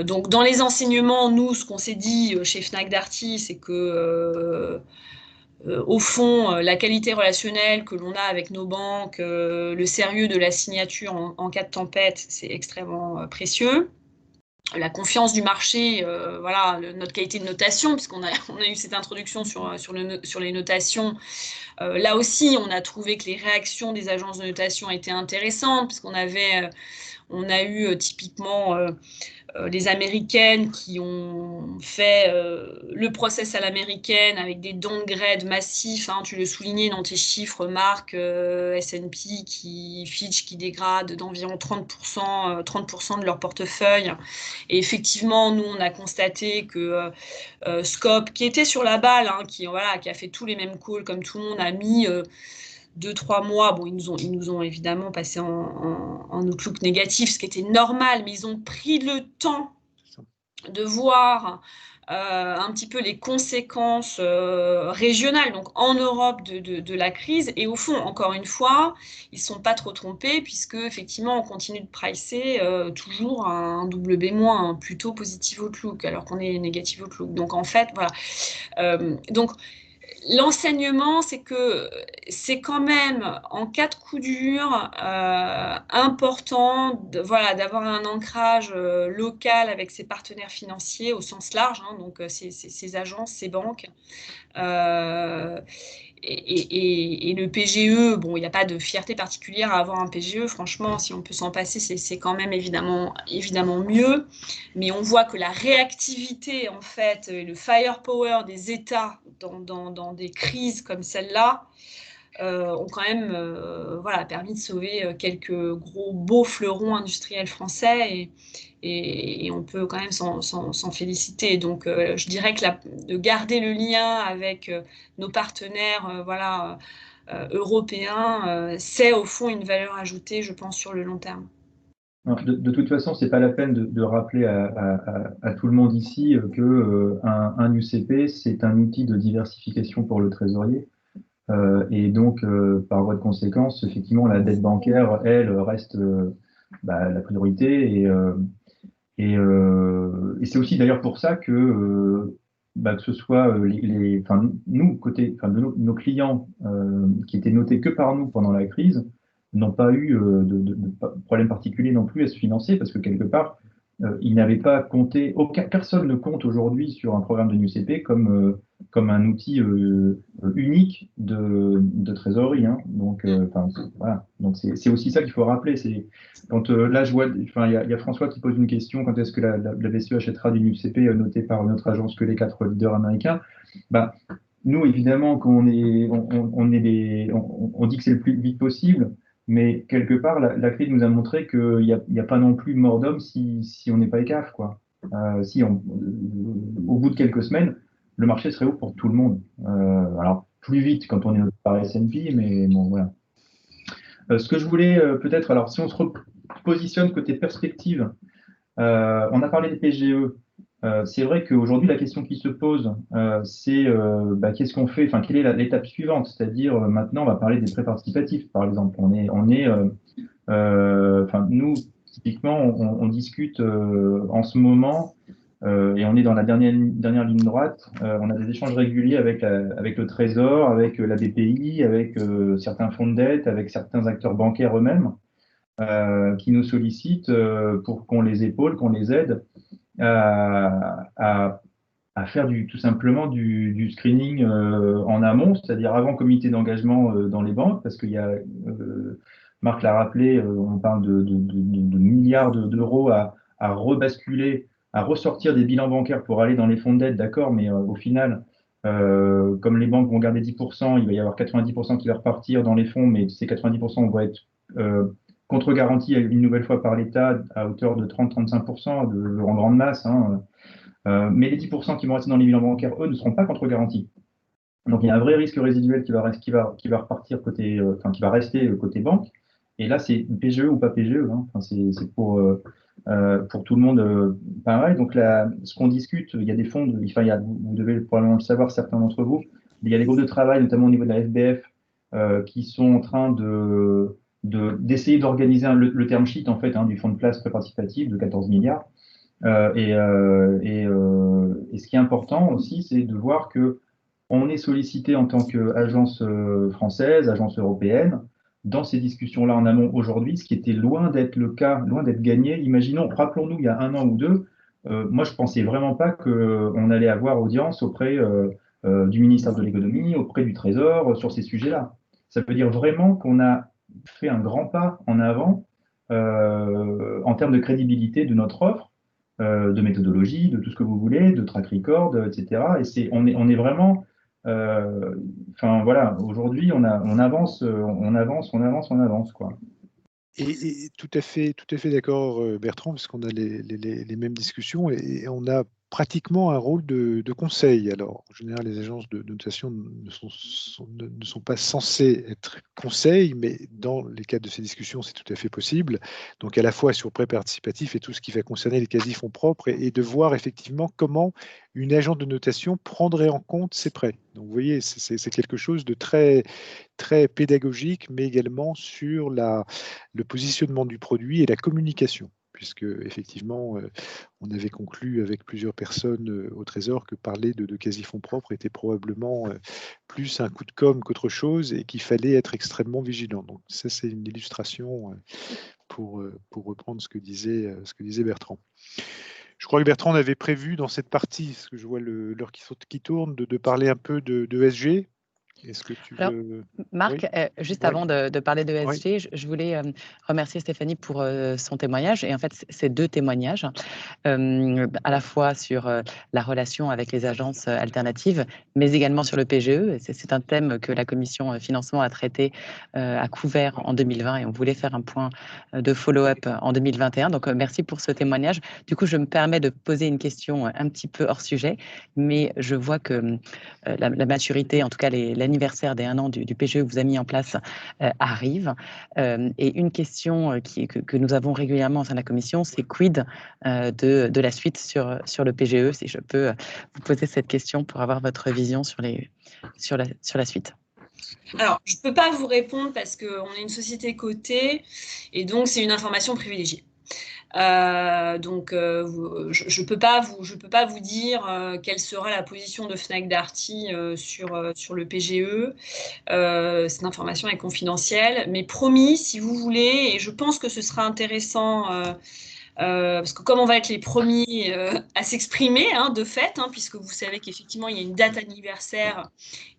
Donc, dans les enseignements, nous, ce qu'on s'est dit chez Fnac Darty, c'est que au fond, la qualité relationnelle que l'on a avec nos banques, le sérieux de la signature en cas de tempête, c'est extrêmement précieux. La confiance du marché, voilà, notre qualité de notation, puisqu'on a eu cette introduction sur les notations. Là aussi, on a trouvé que les réactions des agences de notation étaient intéressantes, puisqu'on a eu typiquement les Américaines qui ont fait le process à l'américaine avec des downgrades massifs. Hein, tu le soulignais dans tes chiffres, Marc, S&P, Fitch qui dégrade d'environ 30% de leur portefeuille. Et effectivement, nous, on a constaté que Scope, qui était sur la balle, hein, qui a fait tous les mêmes calls comme tout le monde, a mis 2-3 mois, bon, ils nous ont évidemment passé en outlook négatif, ce qui était normal, mais ils ont pris le temps de voir un petit peu les conséquences régionales, donc en Europe de la crise. Et au fond, encore une fois, ils ne sont pas trop trompés, puisque effectivement, on continue de pricer toujours un WB-, un plutôt positive outlook, alors qu'on est négative outlook. Donc en fait, voilà. Donc, l'enseignement, c'est que c'est quand même, en cas de coup dur, important d'avoir un ancrage local avec ses partenaires financiers au sens large, hein, donc ces agences, ces banques. Et le PGE, bon, il n'y a pas de fierté particulière à avoir un PGE, franchement, si on peut s'en passer, c'est quand même évidemment mieux, mais on voit que la réactivité, en fait, le firepower des États dans des crises comme celle-là ont quand même permis de sauver quelques gros beaux fleurons industriels français et on peut quand même s'en féliciter. Donc, je dirais que de garder le lien avec nos partenaires européens, c'est au fond une valeur ajoutée, je pense, sur le long terme.
De toute façon, c'est pas la peine de rappeler à tout le monde ici qu'un UCP, c'est un outil de diversification pour le trésorier. Et donc, par voie de conséquence, effectivement, la dette bancaire, elle, reste la priorité. Et c'est aussi d'ailleurs pour ça que ce soit nous, côté de nos clients qui étaient notés que par nous pendant la crise, n'ont pas eu de problème particulier non plus à se financer, parce que quelque part, ils n'avaient pas compté, personne ne compte aujourd'hui sur un programme de NUCP comme comme un outil unique de trésorerie. Hein. Donc, voilà. Donc c'est aussi ça qu'il faut rappeler. C'est quand là je vois, il y a François qui pose une question, quand est-ce que la BCE achètera d'une UCP notée par notre agence que les 4 leaders américains. Bah, nous, évidemment, on dit que c'est le plus vite possible, mais quelque part, la crise nous a montré qu'il n'y a pas non plus mort d'homme si on n'est pas ECAF, quoi. Au bout de quelques semaines, le marché serait ouvert pour tout le monde. Alors, plus vite quand on est par S&P, mais bon, voilà. Ce que je voulais peut-être, alors si on se repositionne côté perspective, on a parlé des PGE. C'est vrai qu'aujourd'hui, la question qui se pose, c'est qu'est-ce qu'on fait, quelle est l'étape suivante? C'est-à-dire, maintenant, on va parler des prêts participatifs, par exemple. Nous, typiquement, on discute en ce moment, et on est dans la dernière ligne droite. On a des échanges réguliers avec le Trésor, avec la BPI, avec certains fonds de dette, avec certains acteurs bancaires eux-mêmes, qui nous sollicitent pour qu'on les épaule, qu'on les aide à faire tout simplement du screening en amont, c'est-à-dire avant comité d'engagement dans les banques, parce qu'il y a, Marc l'a rappelé, on parle de milliards d'euros à rebasculer, à ressortir des bilans bancaires pour aller dans les fonds de dette, d'accord, mais au final, comme les banques vont garder 10%, il va y avoir 90% qui va repartir dans les fonds, mais ces 90% vont être contre-garantis une nouvelle fois par l'État à hauteur de 30-35% en grande masse. Hein. Mais les 10% qui vont rester dans les bilans bancaires, eux, ne seront pas contre-garantis. Donc il y a un vrai risque résiduel qui va repartir côté, qui va rester côté banque. Et là, c'est PGE ou pas PGE. Hein. C'est pour tout le monde pareil. Donc là, ce qu'on discute, il y a des fonds, vous devez probablement le savoir, certains d'entre vous, il y a des groupes de travail, notamment au niveau de la FBF, qui sont en train d'essayer d'organiser le term sheet en fait, du fonds de place pré-participatif de 14 milliards. Et ce qui est important aussi, c'est de voir que on est sollicité en tant qu'agence française, agence européenne, dans ces discussions-là en amont aujourd'hui, ce qui était loin d'être le cas, loin d'être gagné. Imaginons, rappelons-nous, il y a 1 an ou 2, moi je pensais vraiment pas qu'on allait avoir audience auprès du ministère de l'économie, auprès du Trésor, sur ces sujets-là. Ça veut dire vraiment qu'on a fait un grand pas en avant en termes de crédibilité de notre offre, de méthodologie, de tout ce que vous voulez, de track record, etc. Et on est vraiment, voilà, aujourd'hui on avance, quoi.
Et tout à fait d'accord, Bertrand, parce qu'on a les mêmes discussions et on a pratiquement un rôle de conseil. Alors, en général, les agences de notation ne sont pas censées être conseils, mais dans les cadres de ces discussions, c'est tout à fait possible. Donc, à la fois sur prêt participatif et tout ce qui va concerner les quasi-fonds propres et de voir effectivement comment une agence de notation prendrait en compte ces prêts. Donc, vous voyez, c'est quelque chose de très, très pédagogique, mais également sur le positionnement du produit et la communication, puisque effectivement, on avait conclu avec plusieurs personnes au Trésor que parler de quasi-fonds propres était probablement plus un coup de com' qu'autre chose et qu'il fallait être extrêmement vigilant. Donc ça, c'est une illustration pour reprendre ce que disait Bertrand. Je crois que Bertrand avait prévu dans cette partie, parce que je vois l'heure qui tourne, de parler un peu de ESG. Est-ce que tu veux...
Marc,
oui.
juste avant de parler de ESG,
Oui.
je voulais remercier Stéphanie pour son témoignage. Et en fait, c'est 2 témoignages, à la fois sur la relation avec les agences alternatives, mais également sur le PGE. C'est un thème que la commission financement a traité, a couvert en 2020, et on voulait faire un point de follow-up en 2021. Donc, merci pour ce témoignage. Du coup, je me permets de poser une question un petit peu hors sujet, mais je vois que la maturité, en tout cas l'anniversaire des 1 an du PGE que vous avez mis en place arrive. Et une question que nous avons régulièrement au sein de la commission, c'est quid de la suite sur le PGE, si je peux vous poser cette question pour avoir votre vision sur la suite.
Alors, je ne peux pas vous répondre parce qu'on est une société cotée et donc c'est une information privilégiée. Donc, je peux pas vous dire quelle sera la position de Fnac Darty sur le PGE. Cette information est confidentielle, mais promis, si vous voulez, et je pense que ce sera intéressant parce que comme on va être les premiers à s'exprimer, hein, de fait, hein, puisque vous savez qu'effectivement, il y a une date anniversaire,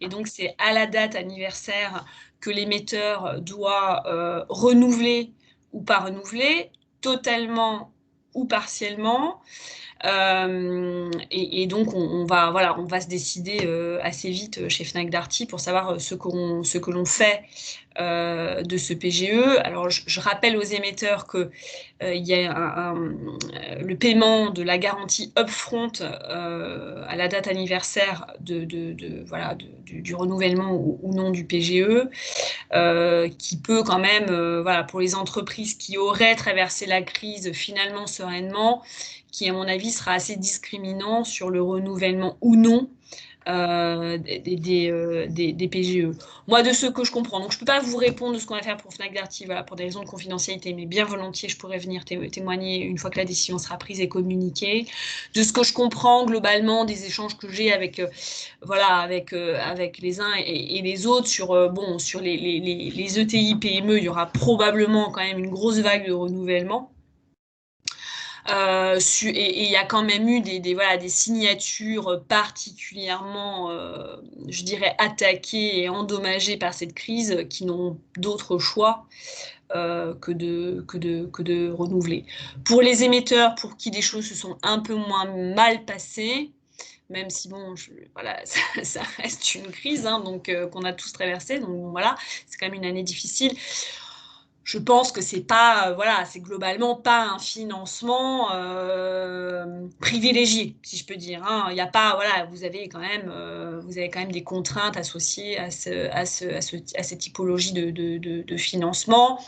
et donc c'est à la date anniversaire que l'émetteur doit renouveler ou pas renouveler, totalement ou partiellement. Et donc on va se décider assez vite chez Fnac Darty pour savoir ce que l'on fait de ce PGE. Alors je rappelle aux émetteurs que il y a le paiement de la garantie upfront à la date anniversaire du renouvellement ou non du PGE, qui peut quand même, pour les entreprises qui auraient traversé la crise finalement sereinement, qui à mon avis sera assez discriminant sur le renouvellement ou non des PGE. Moi, de ce que je comprends, donc je ne peux pas vous répondre de ce qu'on va faire pour Fnac Darty, pour des raisons de confidentialité, mais bien volontiers, je pourrais venir témoigner une fois que la décision sera prise et communiquée. De ce que je comprends globalement des échanges que j'ai avec les uns et les autres sur les ETI, PME, il y aura probablement quand même une grosse vague de renouvellement. Et il y a quand même eu des signatures particulièrement, je dirais, attaquées et endommagées par cette crise, qui n'ont d'autre choix que de renouveler. Pour les émetteurs, pour qui des choses se sont un peu moins mal passées, même si ça reste une crise, hein, donc qu'on a tous traversé, donc voilà, c'est quand même une année difficile. Je pense que c'est pas, c'est globalement pas un financement privilégié, si je peux dire. Hein. Il y a pas, vous avez quand même des contraintes associées à cette typologie de financement.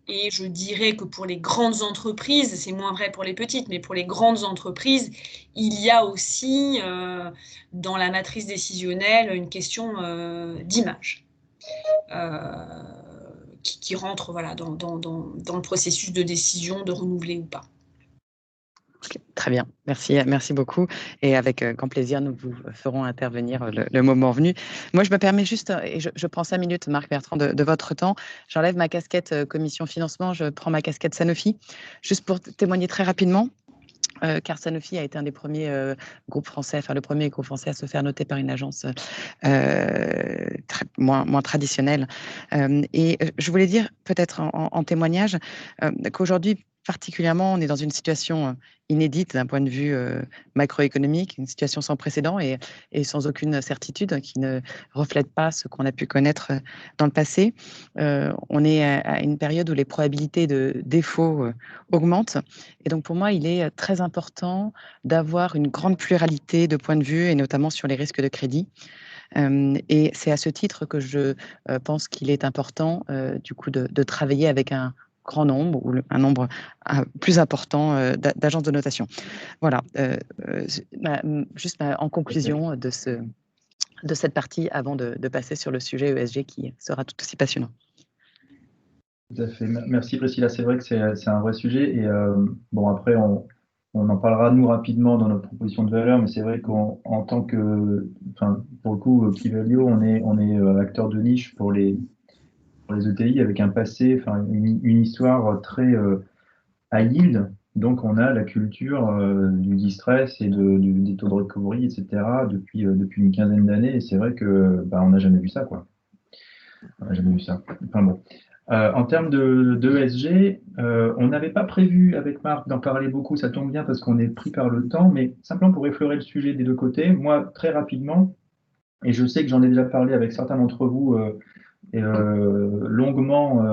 Et je dirais que pour les grandes entreprises, c'est moins vrai pour les petites, mais pour les grandes entreprises, il y a aussi dans la matrice décisionnelle une question d'image. Qui rentre dans le processus de décision de renouveler ou pas.
Okay, très bien, merci beaucoup. Et avec grand plaisir, nous vous ferons intervenir le moment venu. Moi, je me permets juste, et je prends 5 minutes, Marc Bertrand, de votre temps. J'enlève ma casquette commission financement, je prends ma casquette Sanofi, juste pour témoigner très rapidement. Car Sanofi a été un des premiers groupes français, le premier groupe français à se faire noter par une agence moins traditionnelle. Et je voulais dire, peut-être en témoignage, qu'aujourd'hui, particulièrement, on est dans une situation inédite d'un point de vue macroéconomique, une situation sans précédent et sans aucune certitude, qui ne reflète pas ce qu'on a pu connaître dans le passé. On est à une période où les probabilités de défaut augmentent. Et donc, pour moi, il est très important d'avoir une grande pluralité de points de vue, et notamment sur les risques de crédit. Et c'est à ce titre que je pense qu'il est important, du coup, de travailler avec un grand nombre ou un nombre plus important d'agences de notation. Voilà, juste en conclusion de cette partie, avant de passer sur le sujet ESG qui sera tout aussi passionnant.
Tout à fait. Merci Priscilla, c'est vrai que c'est un vrai sujet. Et après, on en parlera nous rapidement dans notre proposition de valeur, mais c'est vrai qu'en tant que, pour le coup, Kivalio, on est acteur de niche pour les ETI avec un passé, une histoire très high yield. Donc, on a la culture du distress et des taux de recovery, etc. depuis une quinzaine d'années. Et c'est vrai que on n'a jamais vu ça, quoi. On n'a jamais vu ça. Enfin bon. En termes de ESG, on n'avait pas prévu avec Marc d'en parler beaucoup, ça tombe bien parce qu'on est pris par le temps, mais simplement pour effleurer le sujet des deux côtés, moi très rapidement, et je sais que j'en ai déjà parlé avec certains d'entre vous longuement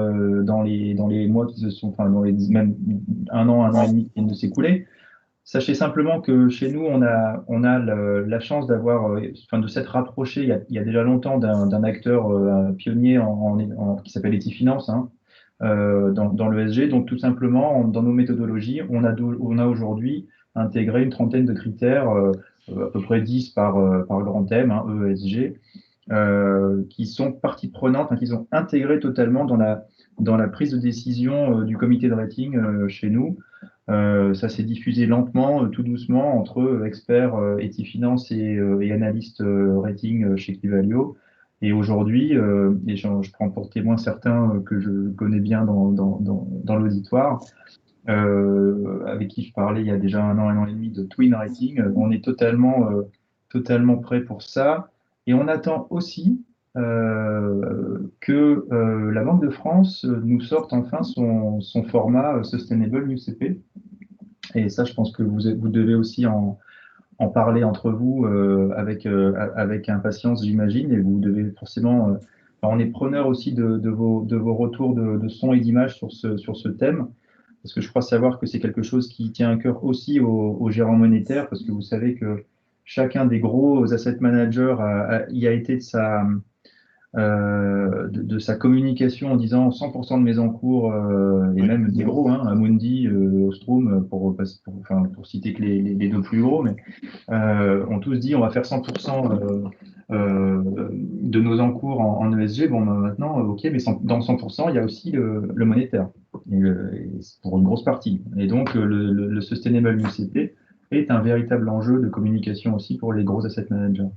dans les mois qui se sont, dans les même un an et demi qui viennent de s'écouler. Sachez simplement que chez nous, on a la chance d'avoir, de s'être rapproché il y a déjà longtemps d'un acteur pionnier qui s'appelle Etifinance, hein, dans l'ESG. Donc tout simplement, dans nos méthodologies, on a aujourd'hui intégré une trentaine de critères, à peu près 10 par grand thème, hein, ESG, qui sont partie prenante, hein, qui sont intégrés totalement dans la prise de décision du comité de rating chez nous. Ça s'est diffusé lentement, tout doucement, entre experts Etifinance et analystes rating chez Kivalio. Et aujourd'hui, et je prends pour témoin certains que je connais bien dans l'auditoire, avec qui je parlais il y a déjà un an et demi de Twin Rating. On est totalement prêt pour ça. Et on attend aussi que la Banque de France nous sorte enfin son format Sustainable UCP. Et ça, je pense que vous devez aussi en parler entre vous avec impatience, j'imagine, et vous devez forcément. On est preneur aussi de vos retours de son et d'image sur ce thème, parce que je crois savoir que c'est quelque chose qui tient à cœur aussi aux gérants monétaires, parce que vous savez que chacun des gros asset managers y a été de sa communication en disant 100% de mes encours, et même des gros, hein, Amundi, Ostrom, pour citer que les deux plus gros, mais ont tous dit on va faire 100% de nos encours en ESG. Bon, maintenant, ok, mais dans 100%, il y a aussi le monétaire, et pour une grosse partie. Et donc, le Sustainable UCP est un véritable enjeu de communication aussi pour les gros asset managers.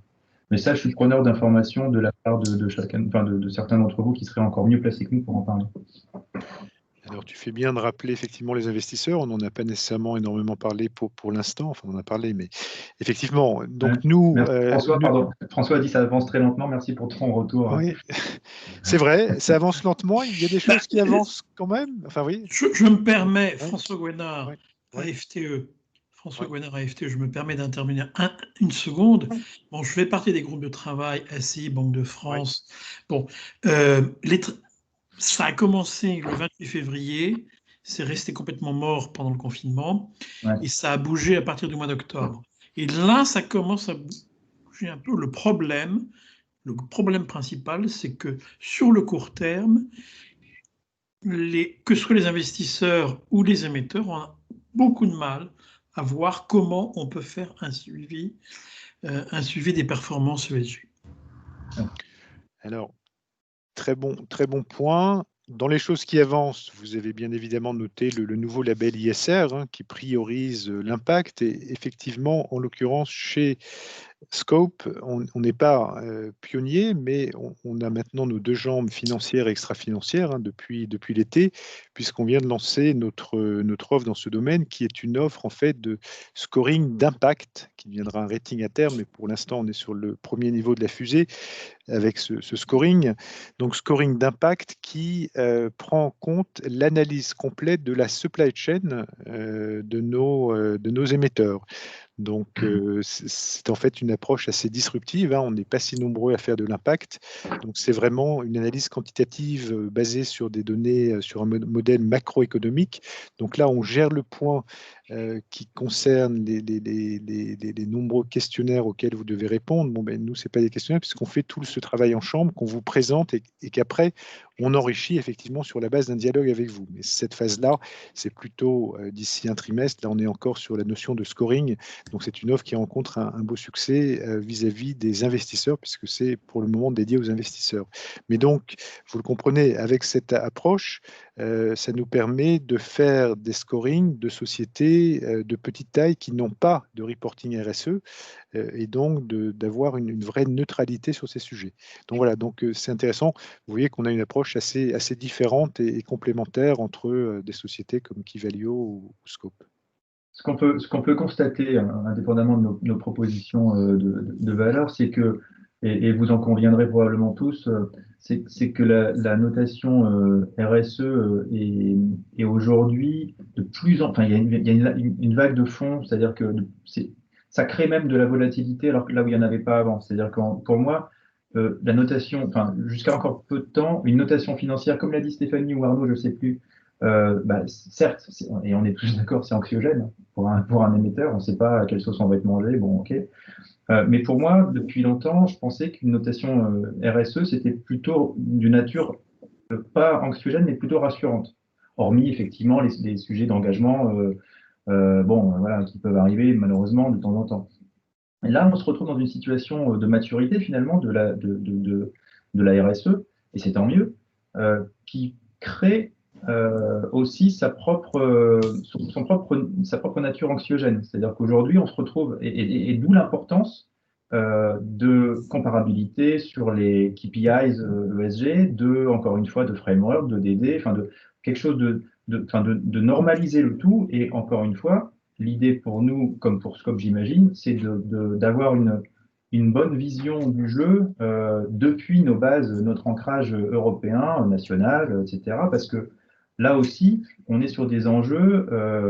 Mais ça, je suis preneur d'informations de la part de chacun, enfin de certains d'entre vous qui seraient encore mieux placés que nous pour en parler.
Alors, tu fais bien de rappeler effectivement les investisseurs. On n'en a pas nécessairement énormément parlé pour l'instant. Enfin, on en a parlé, mais effectivement. Donc, nous.
François a dit ça avance très lentement. Merci pour ton retour.
Oui, c'est vrai, ça avance lentement. Il y a des choses qui avancent quand même. Enfin, oui.
Je me permets, François Gouinard, AFTE. François Gouinard, AFTE, je me permets d'intervenir une seconde. Bon, je fais partie des groupes de travail ACI, Banque de France. Bon, ça a commencé le 28 février, c'est resté complètement mort pendant le confinement, et ça a bougé à partir du mois d'octobre. Et là, ça commence à bouger un peu. Le problème principal, c'est que sur le court terme, que ce soit les investisseurs ou les émetteurs ont beaucoup de mal à voir comment on peut faire un suivi des performances ESG.
Alors, très bon point. Dans les choses qui avancent, vous avez bien évidemment noté le nouveau label ISR qui priorise l'impact. Et effectivement, en l'occurrence, chez Scope, on n'est pas pionnier, mais on a maintenant nos deux jambes financières et extra-financières depuis l'été, puisqu'on vient de lancer notre offre dans ce domaine, qui est une offre en fait de scoring d'impact, qui deviendra un rating à terme, mais pour l'instant on est sur le premier niveau de la fusée avec ce scoring. Donc scoring d'impact qui prend en compte l'analyse complète de la supply chain de nos émetteurs. Donc, c'est en fait une approche assez disruptive. On n'est pas si nombreux à faire de l'impact. Donc, c'est vraiment une analyse quantitative basée sur des données, sur un modèle macroéconomique. Donc là, on gère le point qui concerne les nombreux questionnaires auxquels vous devez répondre. Bon, ben, nous, ce n'est pas des questionnaires puisqu'on fait tout ce travail en chambre, qu'on vous présente et qu'après, on enrichit effectivement sur la base d'un dialogue avec vous. Mais cette phase-là, c'est plutôt d'ici un trimestre. Là, on est encore sur la notion de scoring. Donc, c'est une offre qui rencontre un beau succès vis-à-vis des investisseurs, puisque c'est pour le moment dédié aux investisseurs. Mais donc, vous le comprenez, avec cette approche, ça nous permet de faire des scorings de sociétés de petite taille qui n'ont pas de reporting RSE et donc d'avoir une vraie neutralité sur ces sujets. Donc voilà, donc c'est intéressant. Vous voyez qu'on a une approche assez différente et complémentaire entre des sociétés comme Kivalio ou Scope.
Ce qu'on peut constater, indépendamment de nos propositions de valeur, c'est que, et vous en conviendrez probablement tous, c'est que la notation RSE est aujourd'hui de plus en... Enfin, il y a une vague de fond, c'est-à-dire que ça crée même de la volatilité alors que là où il n'y en avait pas avant. C'est-à-dire que pour moi, la notation, enfin, jusqu'à encore peu de temps, une notation financière, comme l'a dit Stéphanie ou Arnaud, je ne sais plus, certes, et on est tous d'accord, c'est anxiogène pour un émetteur, on ne sait pas à quelle sauce on va être mangé, bon, ok. Mais pour moi, depuis longtemps, je pensais qu'une notation RSE, c'était plutôt d'une nature pas anxiogène, mais plutôt rassurante. Hormis effectivement les sujets d'engagement, voilà, qui peuvent arriver malheureusement de temps en temps. Et là, on se retrouve dans une situation de maturité finalement de la RSE, et c'est tant mieux, qui crée aussi sa propre nature anxiogène. C'est-à-dire qu'aujourd'hui, on se retrouve, et d'où l'importance de comparabilité sur les KPIs ESG, encore une fois, de framework, de DD, enfin de quelque chose de normaliser le tout. Et encore une fois, l'idée pour nous, comme pour Scope, j'imagine, c'est d'avoir une bonne vision du jeu depuis nos bases, notre ancrage européen, national, etc. Parce que là aussi, on est sur des enjeux,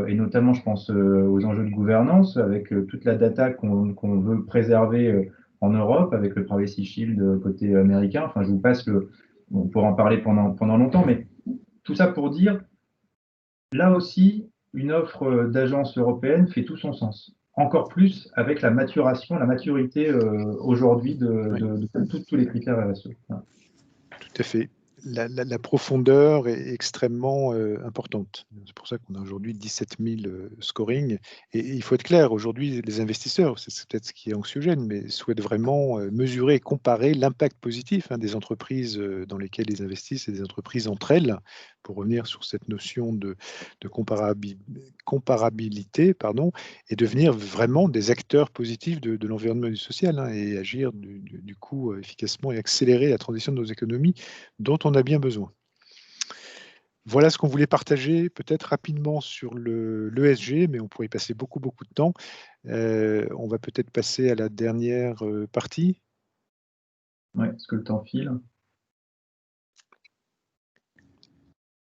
et notamment, je pense aux enjeux de gouvernance, avec toute la data qu'on veut préserver en Europe, avec le Privacy Shield côté américain. Enfin, je vous passe on pourra en parler pendant longtemps, mais tout ça pour dire, là aussi, une offre d'agence européenne fait tout son sens. Encore plus avec la maturation, la maturité aujourd'hui de tous les critères RSE. Voilà.
Tout à fait. La profondeur est extrêmement importante. C'est pour ça qu'on a aujourd'hui 17 000 scoring. Et il faut être clair, aujourd'hui, les investisseurs, c'est peut-être ce qui est anxiogène, mais souhaitent vraiment mesurer et comparer l'impact positif des entreprises dans lesquelles ils investissent et des entreprises entre elles, pour revenir sur cette notion de comparabilité, et devenir vraiment des acteurs positifs de l'environnement et du social, et agir du coup efficacement et accélérer la transition de nos économies dont on a bien besoin. Voilà ce qu'on voulait partager, peut-être rapidement sur l'ESG, mais on pourrait y passer beaucoup de temps. On va peut-être passer à la dernière partie.
Oui, parce que le temps file.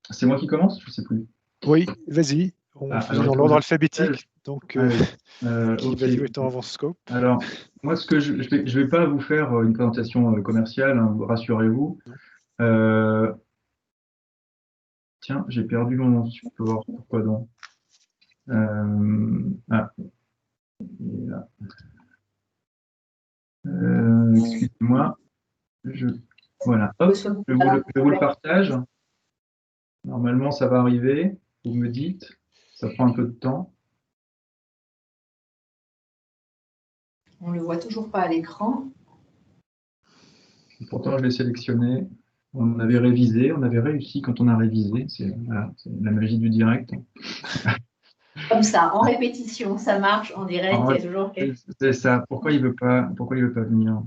C'est moi qui commence? Je ne sais plus.
Oui, vas-y. On fait dans l'ordre alphabétique. Donc, qui va jouer temps avant Scope?
Alors, moi, je vais pas vous faire une présentation commerciale, rassurez-vous. Tiens, j'ai perdu mon support. Pourquoi donc? Excusez-moi. Voilà. Hop, je vous le partage. Normalement, ça va arriver. Vous me dites. Ça prend un peu de temps.
On ne le voit toujours pas à l'écran.
Pourtant, je l'ai sélectionné. On avait révisé, on avait réussi quand on a révisé. C'est la magie du direct.
Comme ça, en répétition, ça marche, en direct, il y a toujours
c'est ça. Pourquoi il veut pas venir?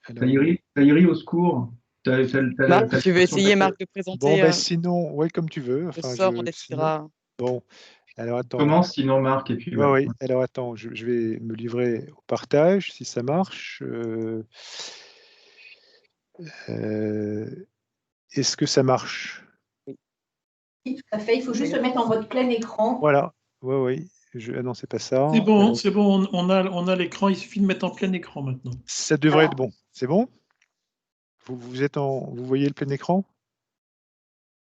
Tahiri, au secours.
Marc, tu veux essayer, Marc, de présenter?
Bon, sinon, ouais, comme tu veux.
Enfin, on décidera.
Bon, alors attends.
Commence sinon, Marc, et puis.
Oui. Alors attends, je vais me livrer au partage, si ça marche. Est-ce que ça marche?
Oui, tout à fait. Il faut juste le mettre en mode plein écran.
Voilà. Oui. Ah non, c'est pas ça.
C'est bon. On a l'écran. Il suffit de mettre en plein écran maintenant.
Ça devrait être bon. C'est bon? Vous voyez le plein écran?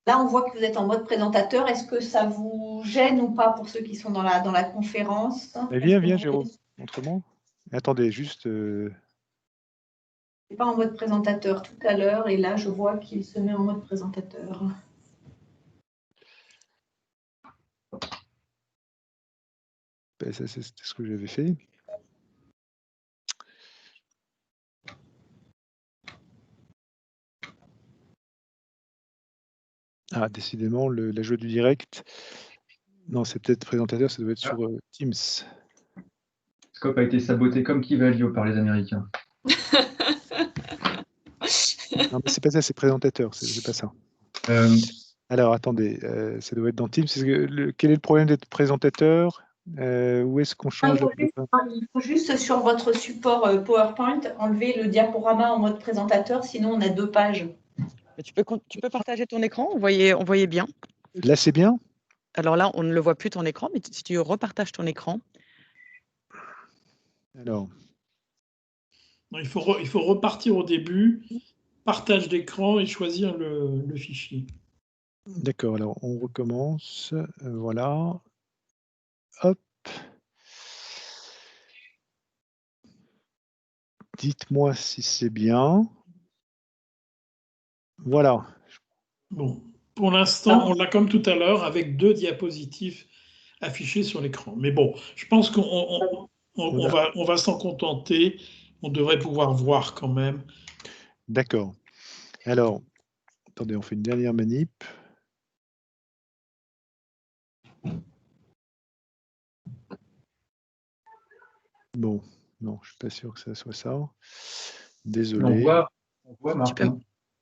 Là, on voit que vous êtes en mode présentateur. Est-ce que ça vous gêne ou pas pour ceux qui sont dans la conférence?
Viens, Jérôme. Montre-moi. Attendez, juste.
Je n'étais pas en mode présentateur tout à l'heure et là, je vois qu'il se met en mode présentateur.
Ça, c'était ce que j'avais fait. Ah, décidément, la joie du direct. Non, c'est peut-être présentateur, ça doit être sur Teams.
Scope a été saboté comme Kivalio par les Américains.
Non, mais c'est pas ça, c'est présentateur, c'est pas ça. Alors, attendez, ça doit être dans Teams. Quel est le problème d'être présentateur? Où est-ce qu'on change?
Il faut juste sur votre support PowerPoint enlever le diaporama en mode présentateur, sinon on a 2 pages.
Tu peux partager ton écran, on voyait bien.
Là, c'est bien?
Alors là, on ne le voit plus ton écran, mais si tu repartages ton écran.
Alors.
Il faut repartir au début, partage d'écran et choisir le fichier.
D'accord, alors on recommence. Voilà. Hop. Dites-moi si c'est bien. Voilà.
Bon, pour l'instant, on l'a comme tout à l'heure avec 2 diapositives affichées sur l'écran. Mais bon, je pense qu'on va s'en contenter. On devrait pouvoir voir quand même.
D'accord. Alors, attendez, on fait une dernière manip. Bon, non, je ne suis pas sûr que ça soit ça. Désolé.
On voit Marc.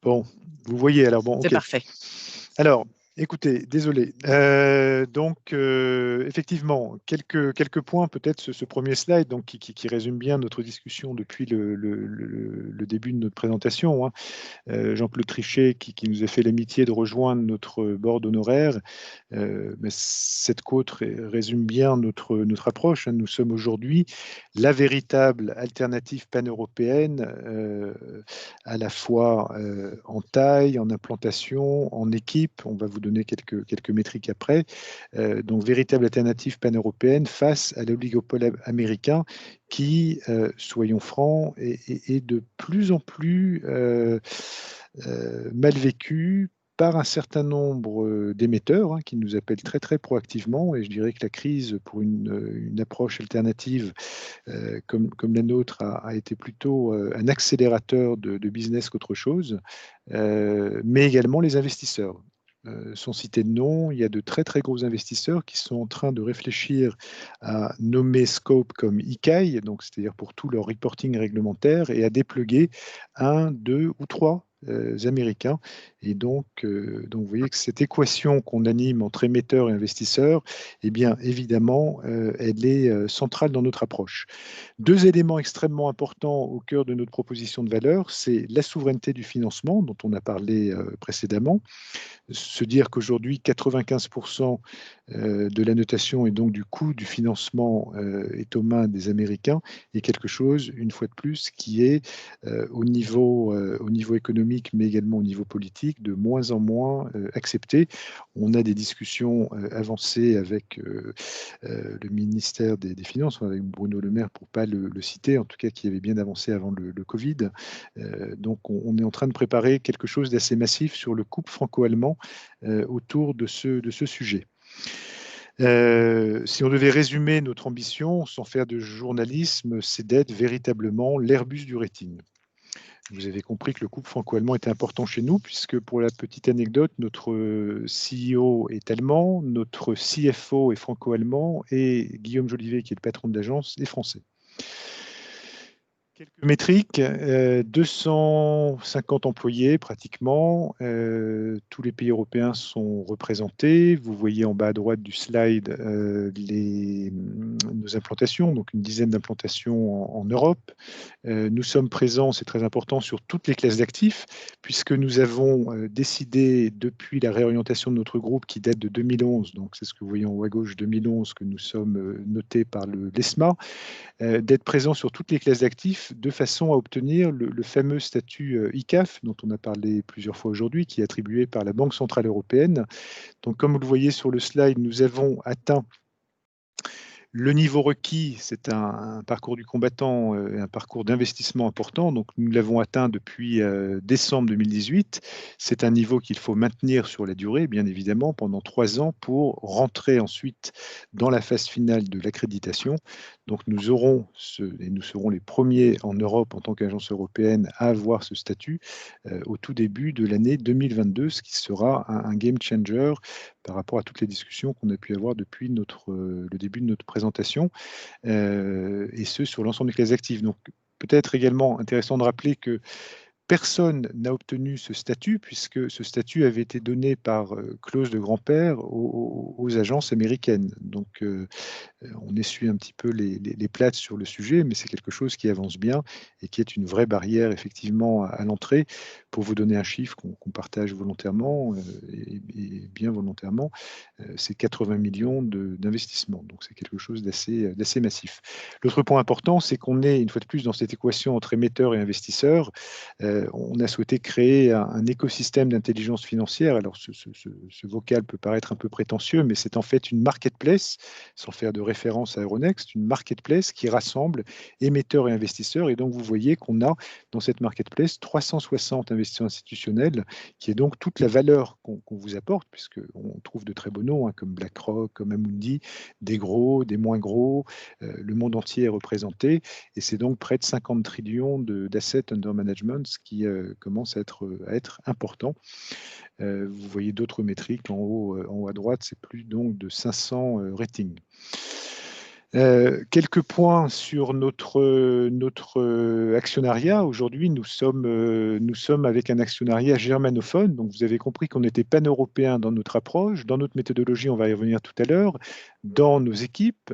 Bon, vous voyez alors. Bon,
c'est parfait.
Alors, écoutez, désolé. Donc, effectivement, quelques points, peut-être ce premier slide donc, qui résume bien notre discussion depuis le début de notre présentation. Hein. Jean-Claude Trichet qui nous a fait l'amitié de rejoindre notre board honoraire. Mais cette côte résume bien notre approche. Hein. Nous sommes aujourd'hui la véritable alternative pan-européenne, à la fois en taille, en implantation, en équipe. On va vous donner quelques métriques après. Donc, véritable alternative pan-européenne face à l'oligopole américain qui, soyons francs, est de plus en plus mal vécu par un certain nombre d'émetteurs qui nous appellent très très proactivement, et je dirais que la crise pour une approche alternative comme la nôtre a été plutôt un accélérateur de business qu'autre chose, mais également les investisseurs. Sans citer de nom, il y a de très très gros investisseurs qui sont en train de réfléchir à nommer Scope comme ICAI, donc c'est-à-dire pour tout leur reporting réglementaire, et à dépluguer 1, 2 ou 3 américains. Et donc, vous voyez que cette équation qu'on anime entre émetteurs et investisseurs, eh bien évidemment, elle est centrale dans notre approche. Deux éléments extrêmement importants au cœur de notre proposition de valeur, c'est la souveraineté du financement dont on a parlé précédemment. Se dire qu'aujourd'hui 95% de la notation et donc du coût du financement est aux mains des Américains est quelque chose, une fois de plus, qui est au niveau économique mais également au niveau politique de moins en moins accepté. On a des discussions avancées avec le ministère des Finances, avec Bruno Le Maire pour ne pas le citer, en tout cas qui avait bien avancé avant le Covid. Donc on est en train de préparer quelque chose d'assez massif sur le couple franco-allemand autour de ce sujet. Si on devait résumer notre ambition, sans faire de journalisme, c'est d'être véritablement l'Airbus du rating. Vous avez compris que le couple franco-allemand était important chez nous, puisque pour la petite anecdote, notre CEO est allemand, notre CFO est franco-allemand, et Guillaume Jolivet, qui est le patron de l'agence, est français. Quelques métriques, 250 employés pratiquement, tous les pays européens sont représentés. Vous voyez en bas à droite du slide nos implantations, donc une dizaine d'implantations en Europe. Nous sommes présents, c'est très important, sur toutes les classes d'actifs, puisque nous avons décidé depuis la réorientation de notre groupe qui date de 2011, donc c'est ce que vous voyez en haut à gauche, 2011, que nous sommes notés par l'ESMA, d'être présent sur toutes les classes d'actifs de façon à obtenir le fameux statut ICAF dont on a parlé plusieurs fois aujourd'hui, qui est attribué par la Banque centrale européenne. Donc, comme vous le voyez sur le slide, nous avons atteint le niveau requis. C'est un parcours du combattant, un parcours d'investissement important. Donc, nous l'avons atteint depuis décembre 2018. C'est un niveau qu'il faut maintenir sur la durée, bien évidemment, pendant 3 ans pour rentrer ensuite dans la phase finale de l'accréditation. Donc, nous serons les premiers en Europe en tant qu'agence européenne à avoir ce statut au tout début de l'année 2022, ce qui sera un game changer par rapport à toutes les discussions qu'on a pu avoir depuis le début de notre présentation, et ce, sur l'ensemble des classes actives. Donc, peut-être également intéressant de rappeler que personne n'a obtenu ce statut, puisque ce statut avait été donné par clause de grand-père aux agences américaines. Donc, on essuie un petit peu les plates sur le sujet, mais c'est quelque chose qui avance bien et qui est une vraie barrière, effectivement, à l'entrée. Pour vous donner un chiffre qu'on partage volontairement, et bien volontairement, c'est 80 millions d'investissements. Donc, c'est quelque chose d'assez massif. L'autre point important, c'est qu'on est, une fois de plus, dans cette équation entre émetteurs et investisseurs. On a souhaité créer un écosystème d'intelligence financière. Alors, ce vocal peut paraître un peu prétentieux, mais c'est en fait une marketplace, sans faire de référence à Euronext, une marketplace qui rassemble émetteurs et investisseurs. Et donc, vous voyez qu'on a dans cette marketplace 360 investisseurs institutionnels, qui est donc toute la valeur qu'on vous apporte, puisqu'on trouve de très beaux noms, comme BlackRock, comme Amundi, des gros, des moins gros, le monde entier est représenté. Et c'est donc près de 50 trillions d'assets under management, ce qui commence à être important. Vous voyez d'autres métriques en haut à droite, c'est plus donc de 500 ratings. Quelques points sur notre actionnariat. Aujourd'hui, nous sommes avec un actionnariat germanophone. Donc, vous avez compris qu'on était pan-européen dans notre approche, dans notre méthodologie, on va y revenir tout à l'heure, dans nos équipes,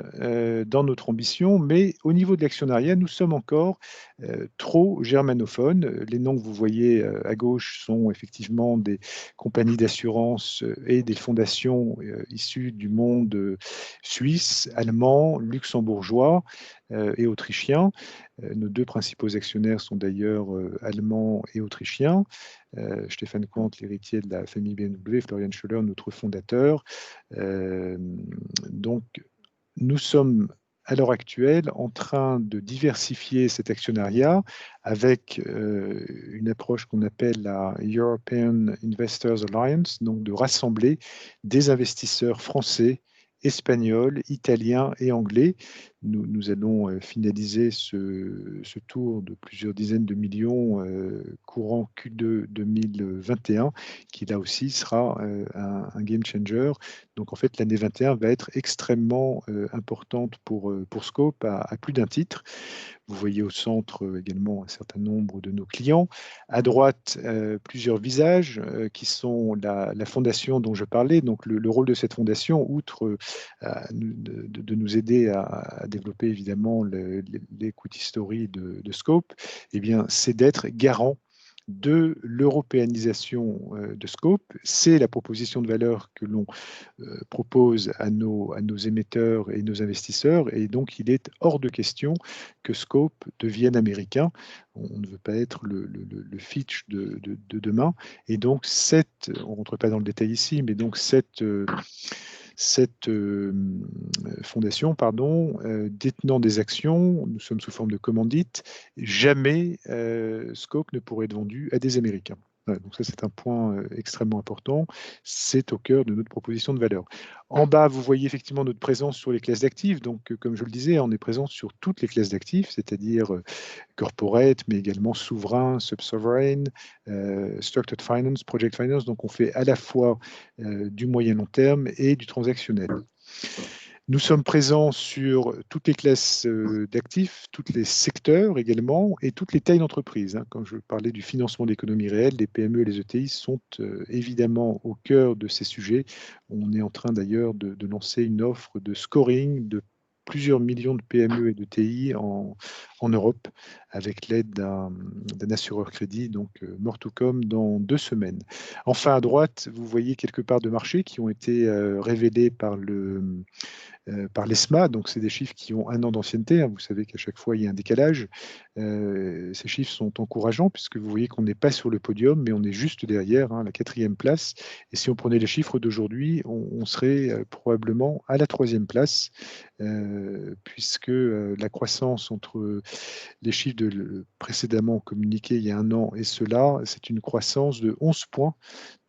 dans notre ambition. Mais au niveau de l'actionnariat, nous sommes encore trop germanophones. Les noms que vous voyez à gauche sont effectivement des compagnies d'assurance et des fondations issues du monde suisse, allemand, luxembourgeois et autrichien. Nos deux principaux actionnaires sont d'ailleurs allemands et autrichiens. Stéphane Quant, l'héritier de la famille BMW, Florian Schoeller, notre fondateur. Donc, nous sommes à l'heure actuelle en train de diversifier cet actionnariat avec une approche qu'on appelle la European Investors Alliance, donc de rassembler des investisseurs français, espagnol, italien et anglais. Nous allons finaliser ce tour de plusieurs dizaines de millions courant Q2 2021, qui là aussi sera un game changer. Donc en fait, l'année 21 va être extrêmement importante pour Scope à plus d'un titre. Vous voyez au centre également un certain nombre de nos clients. À droite, plusieurs visages qui sont la fondation dont je parlais. Donc le rôle de cette fondation, outre de nous aider à développer évidemment l'écoute history de Scope, eh bien, c'est d'être garant de l'européanisation de Scope. C'est la proposition de valeur que l'on propose à nos émetteurs et nos investisseurs, et donc il est hors de question que Scope devienne américain. On ne veut pas être le Fitch de demain, et donc on ne rentre pas dans le détail ici, mais donc cette fondation, détenant des actions, nous sommes sous forme de commandite, jamais Scope ne pourrait être vendu à des Américains. Voilà, donc ça, c'est un point extrêmement important. C'est au cœur de notre proposition de valeur. En bas, vous voyez effectivement notre présence sur les classes d'actifs. Donc, comme je le disais, on est présent sur toutes les classes d'actifs, c'est-à-dire corporate, mais également souverain, sub-sovereign, structured finance, project finance. Donc, on fait à la fois du moyen long terme et du transactionnel. Nous sommes présents sur toutes les classes d'actifs, tous les secteurs également, et toutes les tailles d'entreprise. Quand je parlais du financement de l'économie réelle, les PME et les ETI sont évidemment au cœur de ces sujets. On est en train d'ailleurs de lancer une offre de scoring de plusieurs millions de PME et de TI en Europe, avec l'aide d'un assureur crédit, donc more to come dans 2 semaines. Enfin, à droite, vous voyez quelques parts de marché qui ont été révélées par l'ESMA, donc c'est des chiffres qui ont 1 an d'ancienneté. Vous savez qu'à chaque fois, il y a un décalage. Ces chiffres sont encourageants puisque vous voyez qu'on n'est pas sur le podium, mais on est juste derrière, la 4e place. Et si on prenait les chiffres d'aujourd'hui, on serait probablement à la 3e place, puisque la croissance entre les chiffres précédemment communiqués il y a 1 an et ceux-là, c'est une croissance de 11 points.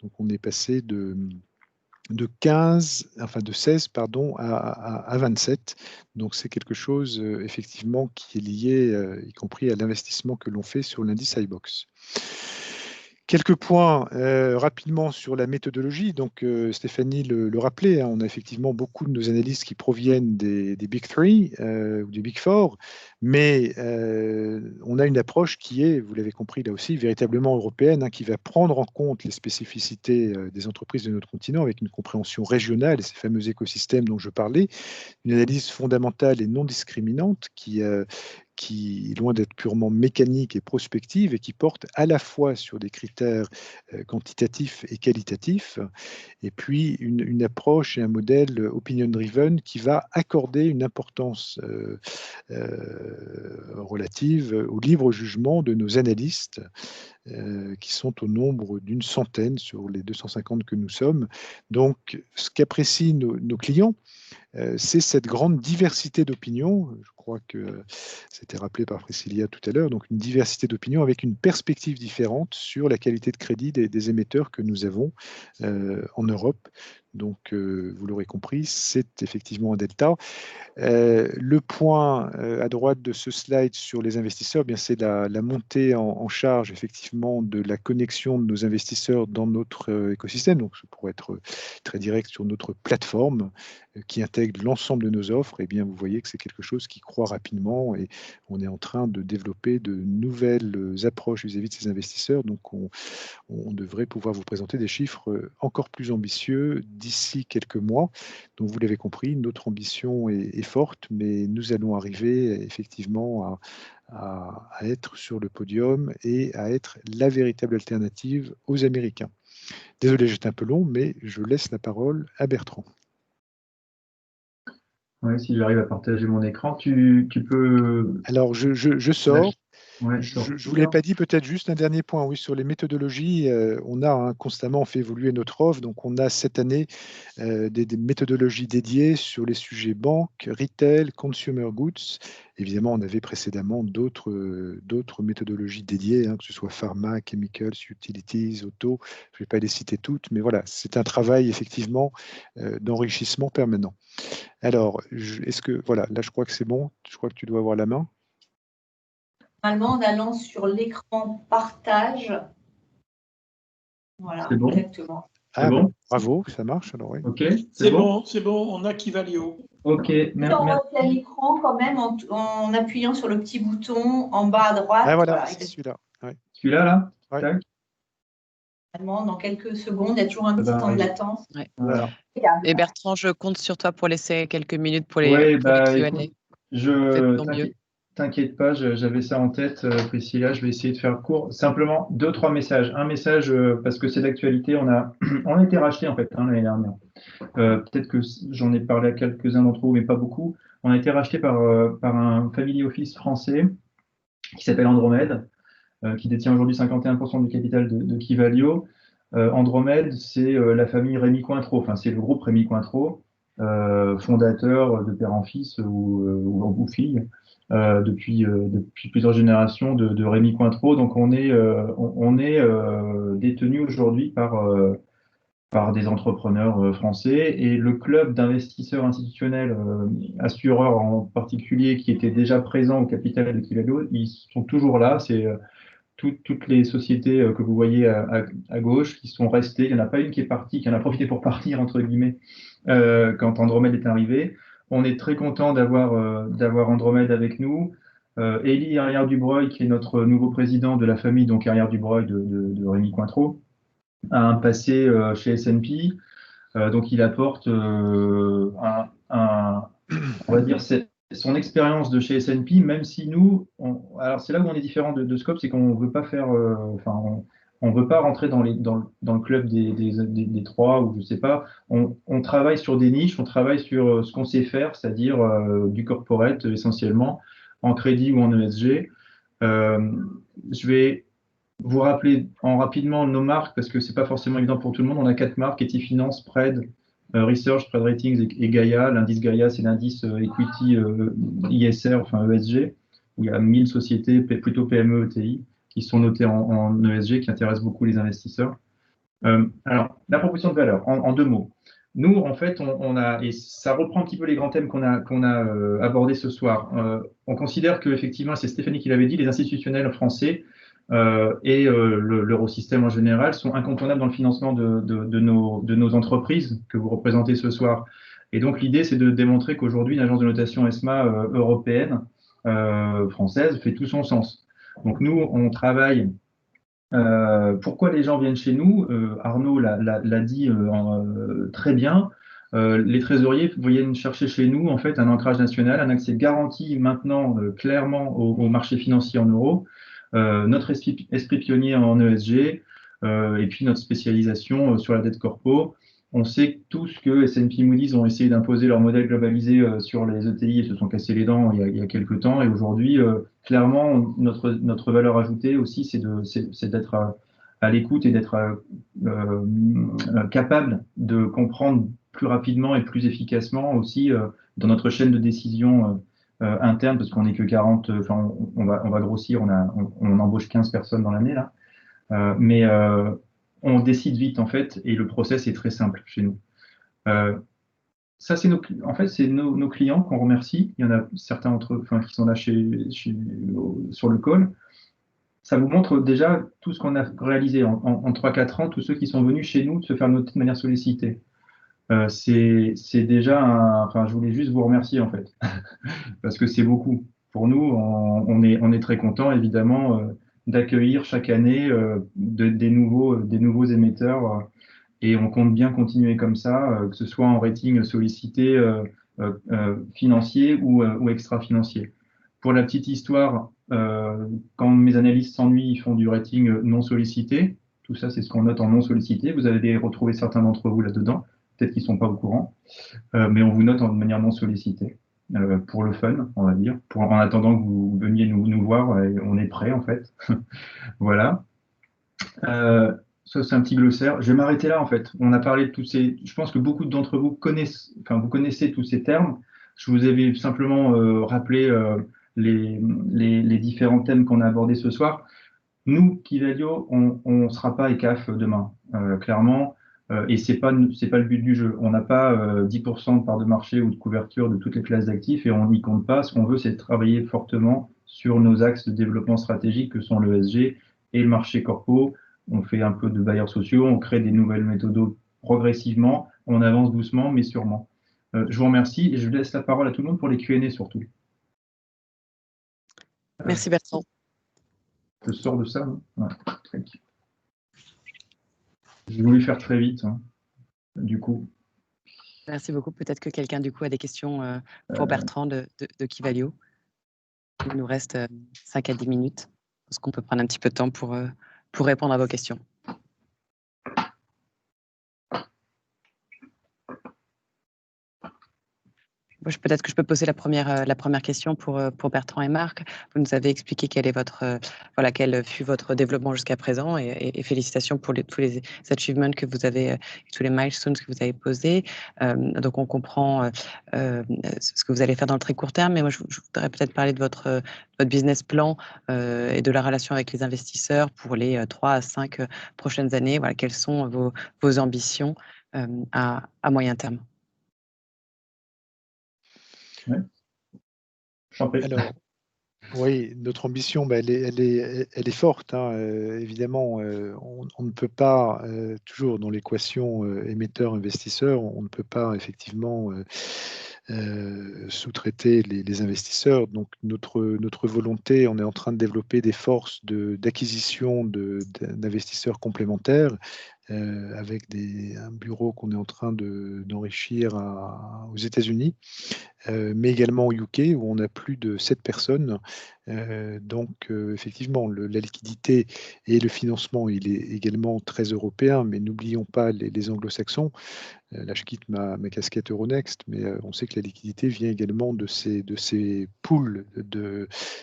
Donc on est passé de 16 à 27. Donc c'est quelque chose effectivement qui est lié, y compris à l'investissement que l'on fait sur l'indice iBoxx. Quelques points rapidement sur la méthodologie. Donc Stéphanie le rappelait, on a effectivement beaucoup de nos analystes qui proviennent des Big Three ou des Big Four, mais on a une approche qui est, vous l'avez compris là aussi, véritablement européenne, qui va prendre en compte les spécificités des entreprises de notre continent avec une compréhension régionale et ces fameux écosystèmes dont je parlais, une analyse fondamentale et non discriminante qui est loin d'être purement mécanique et prospective et qui porte à la fois sur des critères quantitatifs et qualitatifs, et puis une approche et un modèle opinion-driven qui va accorder une importance relative au libre jugement de nos analystes, qui sont au nombre d'une centaine sur les 250 que nous sommes. Donc, ce qu'apprécient nos clients, c'est cette grande diversité d'opinions. Je crois que c'était rappelé par Priscilla tout à l'heure, donc une diversité d'opinions avec une perspective différente sur la qualité de crédit des émetteurs que nous avons en Europe. Donc, vous l'aurez compris, c'est effectivement un delta. Le point à droite de ce slide sur les investisseurs, eh bien c'est la montée en charge effectivement de la connexion de nos investisseurs dans notre écosystème. Donc, pour être très direct, sur notre plateforme qui intègre l'ensemble de nos offres, eh bien vous voyez que c'est quelque chose qui croît rapidement et on est en train de développer de nouvelles approches vis-à-vis de ces investisseurs. Donc, on devrait pouvoir vous présenter des chiffres encore plus ambitieux d'ici quelques mois. Donc, vous l'avez compris, notre ambition est forte, mais nous allons arriver effectivement à être sur le podium et à être la véritable alternative aux Américains. Désolé, j'étais un peu long, mais je laisse la parole à Bertrand.
Oui, si j'arrive à partager mon écran, tu peux...
Alors, je sors.
Ouais,
je ne vous l'ai pas dit, peut-être juste un dernier point, oui, sur les méthodologies. On a constamment fait évoluer notre offre, donc on a cette année des méthodologies dédiées sur les sujets banque, retail, consumer goods. Évidemment, on avait précédemment d'autres méthodologies dédiées, que ce soit pharma, chemicals, utilities, auto. Je ne vais pas les citer toutes, mais voilà, c'est un travail effectivement d'enrichissement permanent. Alors, est-ce que, voilà, là je crois que c'est bon, je crois que tu dois avoir la main.
Normalement, en allant sur l'écran partage. Voilà,
c'est bon.
exactement.
Ah,
bon
bravo, ça marche alors, oui.
Ok,
c'est bon, on a Kivalio.
Ok,
merci. L'écran quand même en appuyant sur le petit bouton en bas à droite.
Ah voilà, c'est celui-là. Ouais.
Celui-là, là,
ouais.
Tac.
Dans quelques secondes, il y a toujours un petit temps de latence.
Ouais.
Voilà.
Et Bertrand, je compte sur toi pour laisser quelques minutes pour les,
Ouais,
pour les Q&A.
écoute, t'inquiète pas, j'avais ça en tête, Priscilla, je vais essayer de faire court. Simplement, 2-3 messages. Un message, parce que c'est d'actualité, on a été racheté en fait l'année dernière. Peut-être que j'en ai parlé à quelques-uns d'entre vous, mais pas beaucoup. On a été racheté par un family office français qui s'appelle Andromède, qui détient aujourd'hui 51% du capital de Kivalio. Andromède, c'est la famille Rémy Cointreau, enfin c'est le groupe Rémy Cointreau, fondateur de père en fils ou fille, depuis plusieurs générations de Rémy Cointreau. Donc on est détenu aujourd'hui par des entrepreneurs français, et le club d'investisseurs institutionnels, assureurs en particulier, qui étaient déjà présents au capital de Kivalio, ils sont toujours là. C'est toutes les sociétés que vous voyez à gauche qui sont restées. Il n'y en a pas une qui est partie, qui en a profité pour partir, entre guillemets, quand Andromède est arrivé. On est très content d'avoir Andromède avec nous. Élie Herrière-Dubreuil, qui est notre nouveau président de la famille, donc Herrière-Dubreuil de Rémy Cointreau, a un passé chez S&P. Donc il apporte on va dire, son expérience de chez S&P, même si nous, alors c'est là où on est différent de Scope, c'est qu'on ne veut pas faire, on veut pas rentrer dans le club des trois, ou je sais pas. On travaille sur des niches, on travaille sur ce qu'on sait faire, c'est-à-dire du corporate essentiellement, en crédit ou en ESG. Je vais vous rappeler rapidement nos marques, parce que c'est pas forcément évident pour tout le monde. On a 4 marques: Etifinance, Pred, Research, Pred Ratings et Gaia. L'indice Gaia, c'est l'indice Equity ISR, enfin ESG, où il y a 1000 sociétés, plutôt PME, ETI, qui sont notées en ESG, qui intéressent beaucoup les investisseurs. Alors, la proposition de valeur, en 2 mots. Nous, en fait, on a, et ça reprend un petit peu les grands thèmes qu'on a abordés ce soir. On considère que, effectivement, c'est Stéphanie qui l'avait dit, les institutionnels français et l'eurosystème en général sont incontournables dans le financement de nos entreprises que vous représentez ce soir. Et donc l'idée, c'est de démontrer qu'aujourd'hui, une agence de notation ESMA européenne, française, fait tout son sens. Donc nous, on travaille. Pourquoi les gens viennent chez nous? Arnaud l'a dit très bien. Les trésoriers viennent chercher chez nous en fait un ancrage national, un accès garanti maintenant clairement au marché financier en euros. Notre esprit pionnier en ESG, et puis notre spécialisation sur la dette corpo. On sait tous que S&P Moody's ont essayé d'imposer leur modèle globalisé sur les ETI et se sont cassés les dents il y a quelques temps. Et aujourd'hui, clairement, notre valeur ajoutée aussi, c'est d'être à l'écoute et d'être capable de comprendre plus rapidement et plus efficacement aussi dans notre chaîne de décision interne, parce qu'on n'est que 40, enfin, on va grossir, on embauche 15 personnes dans l'année, là. Mais on décide vite, en fait, et le process est très simple chez nous. Ça, c'est en fait, c'est nos clients qu'on remercie. Il y en a certains d'entre eux, enfin, qui sont là sur le call. Ça vous montre déjà tout ce qu'on a réalisé en 3-4 ans, tous ceux qui sont venus chez nous se faire noter de manière sollicitée. C'est déjà enfin, je voulais juste vous remercier, en fait, parce que c'est beaucoup. Pour nous, on est très content, évidemment, d'accueillir chaque année des nouveaux émetteurs. Et on compte bien continuer comme ça, que ce soit en rating sollicité, financier ou extra-financier. Pour la petite histoire, quand mes analystes s'ennuient, ils font du rating non sollicité. Tout ça, c'est ce qu'on note en non sollicité. Vous allez retrouver certains d'entre vous là-dedans. Peut-être qu'ils ne sont pas au courant. Mais on vous note de manière non sollicitée. Pour le fun, on va dire. En attendant que vous veniez nous voir, on est prêt, en fait. Voilà. Ça, c'est un petit glossaire. Je vais m'arrêter là, en fait. On a parlé de tous ces. Je pense que beaucoup d'entre vous connaissez, enfin, vous connaissez tous ces termes. Je vous avais simplement rappelé les différents thèmes qu'on a abordés ce soir. Nous, Kivalio, on ne sera pas ECAF demain, clairement. Et c'est pas le but du jeu. On n'a pas 10% de part de marché ou de couverture de toutes les classes d'actifs et on n'y compte pas. Ce qu'on veut, c'est travailler fortement sur nos axes de développement stratégique que sont l'ESG et le marché corpo. On fait un peu de bailleurs sociaux, on crée des nouvelles méthodes progressivement, on avance doucement mais sûrement. Je vous remercie et je laisse la parole à tout le monde pour les Q&A surtout.
Merci Bertrand.
Je sors de ça, ouais. J'ai voulu faire très vite, hein, du coup.
Merci beaucoup. Peut-être que quelqu'un du coup a des questions pour Bertrand de Kivalio. Il nous reste 5 à 10 minutes. Est-ce qu'on peut prendre un petit peu de temps pour répondre à vos questions? Peut-être que je peux poser la première question pour Bertrand et Marc. Vous nous avez expliqué quel fut votre développement jusqu'à présent et félicitations pour tous les achievements que vous avez, tous les milestones que vous avez posés. Donc on comprend ce que vous allez faire dans le très court terme, mais moi je voudrais peut-être parler de votre business plan et de la relation avec les investisseurs pour les 3 à 5 prochaines années. Voilà, quelles sont vos ambitions à moyen terme?
Ouais.
Alors, oui, notre ambition, elle est forte, hein. Évidemment, on ne peut pas, toujours dans l'équation émetteur-investisseur, on ne peut pas effectivement sous-traiter les investisseurs. Donc, notre volonté, on est en train de développer des forces d'acquisition d'investisseurs complémentaires. Avec un bureau qu'on est en train d'enrichir aux États-Unis, mais également au UK où on a plus de 7 personnes. Donc effectivement, la liquidité et le financement, il est également très européen, mais n'oublions pas les anglo-saxons. Là, je quitte ma casquette Euronext, mais on sait que la liquidité vient également de ces pools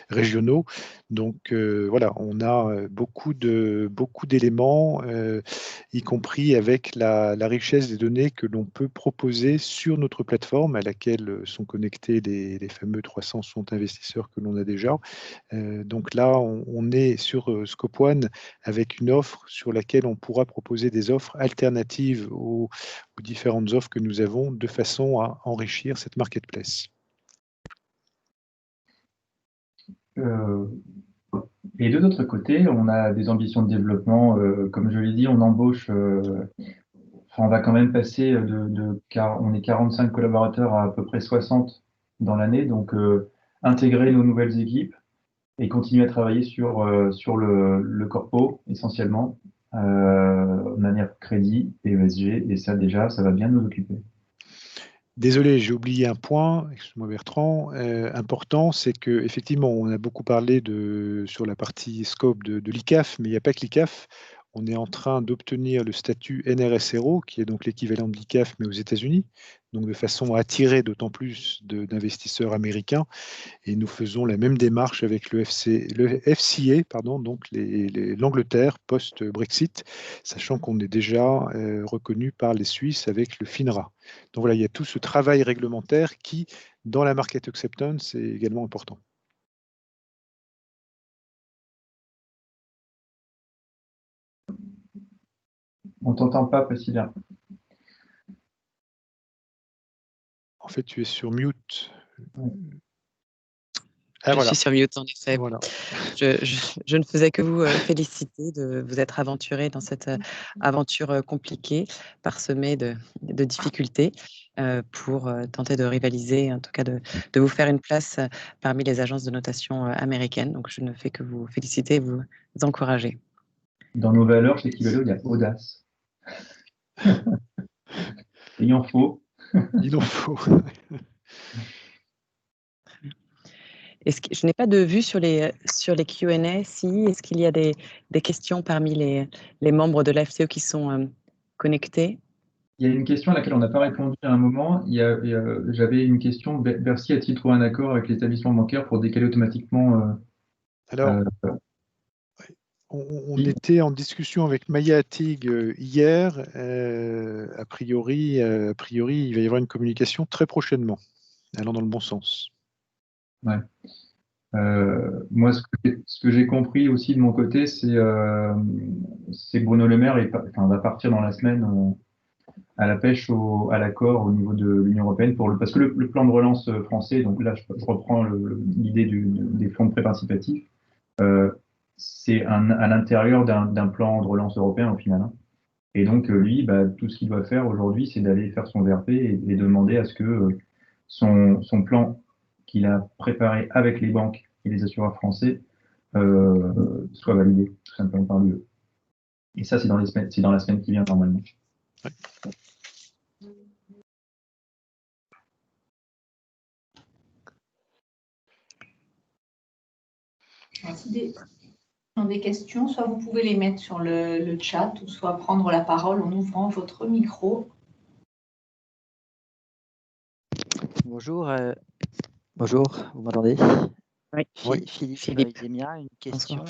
régionaux. Donc voilà, on a beaucoup d'éléments, y compris avec la richesse des données que l'on peut proposer sur notre plateforme à laquelle sont connectés les fameux 360 investisseurs que l'on a déjà. Donc là, on est sur Scope One avec une offre sur laquelle on pourra proposer des offres alternatives aux différentes offres que nous avons de façon à enrichir cette marketplace.
Et de l'autre côté, on a des ambitions de développement. Comme je l'ai dit, on embauche, on va quand même passer on est 45 collaborateurs à peu près 60 dans l'année. Donc, intégrer nos nouvelles équipes et continuer à travailler sur le corpo essentiellement, de manière crédit et ESG. Et ça, déjà, ça va bien nous occuper.
Désolé, j'ai oublié un point, excuse-moi Bertrand, important, c'est qu'effectivement, on a beaucoup parlé sur la partie scope de l'ICAF, mais il n'y a pas que l'ICAF. On est en train d'obtenir le statut NRSRO, qui est donc l'équivalent de l'ICAF, mais aux États-Unis, donc de façon à attirer d'autant plus d'investisseurs américains. Et nous faisons la même démarche avec le FCA, donc l'Angleterre post-Brexit, sachant qu'on est déjà reconnu par les Suisses avec le FINRA. Donc voilà, il y a tout ce travail réglementaire qui dans la market acceptance, c'est également important.
On ne t'entend pas, Priscilla.
En fait, tu es sur mute.
Je suis sur mute, en effet.
Voilà.
Je ne faisais que vous féliciter de vous être aventuré dans cette aventure compliquée, parsemée de difficultés, pour tenter de rivaliser, en tout cas de vous faire une place parmi les agences de notation américaines. Donc, je ne fais que vous féliciter et vous encourager.
Dans nos valeurs, chez Kivalio, il y a audace. Il en faut.
Il en faut.
Je n'ai pas de vue sur les Q&A. Si, est-ce qu'il y a des questions parmi les membres de l'FCE qui sont connectés?
Il y a une question à laquelle on n'a pas répondu à un moment. J'avais une question. Bercy a-t-il trouvé un accord avec l'établissement bancaire pour décaler automatiquement
Alors, on était en discussion avec Maya Attig hier. A priori, il va y avoir une communication très prochainement, allant dans le bon sens.
Ouais. Moi, ce que j'ai compris aussi de mon côté, c'est que Bruno Le Maire va partir dans la semaine à la pêche à l'accord au niveau de l'Union européenne parce que le plan de relance français, donc là, je reprends l'idée des fonds de prêt participatif, c'est à l'intérieur d'un plan de relance européen au final. Hein. Et donc, lui, tout ce qu'il doit faire aujourd'hui, c'est d'aller faire son VRP et demander à ce que son plan qu'il a préparé avec les banques et les assureurs français soit validé, tout simplement par l'UE. Et ça, c'est dans la semaine qui vient normalement.
Ouais.
Si des questions, soit vous pouvez les mettre sur le chat, ou soit prendre la parole en ouvrant votre micro.
Bonjour, vous m'entendez?
Oui.
Philippe Zemia, une question.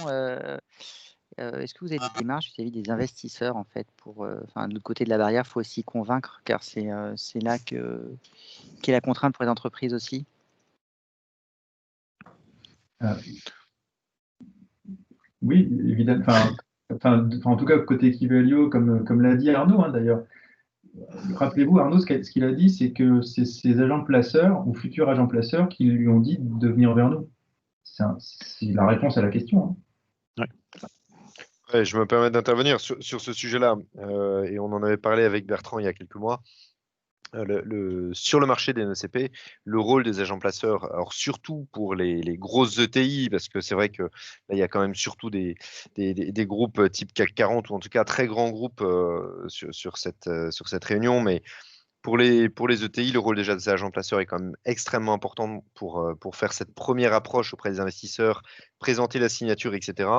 Est-ce que vous avez des démarches vis-à-vis des investisseurs, en fait, de l'autre côté de la barrière, il faut aussi convaincre, car c'est là qu'est la contrainte pour les entreprises aussi.
Oui, évidemment. En tout cas, côté Kivalio, comme l'a dit Arnaud, hein, d'ailleurs. Rappelez-vous, Arnaud, ce qu'il a dit, c'est que c'est ces agents placeurs ou futurs agents placeurs qui lui ont dit de venir vers nous. C'est la réponse à la question. Hein.
Ouais, je me permets d'intervenir sur ce sujet-là, et on en avait parlé avec Bertrand il y a quelques mois. Sur le marché des NECP, le rôle des agents placeurs, alors surtout pour les grosses ETI, parce que c'est vrai que là, il y a quand même surtout des groupes type CAC 40, ou en tout cas très grands groupes sur cette réunion, mais pour les ETI, le rôle déjà des agents placeurs est quand même extrêmement important pour faire cette première approche auprès des investisseurs, présenter la signature, etc.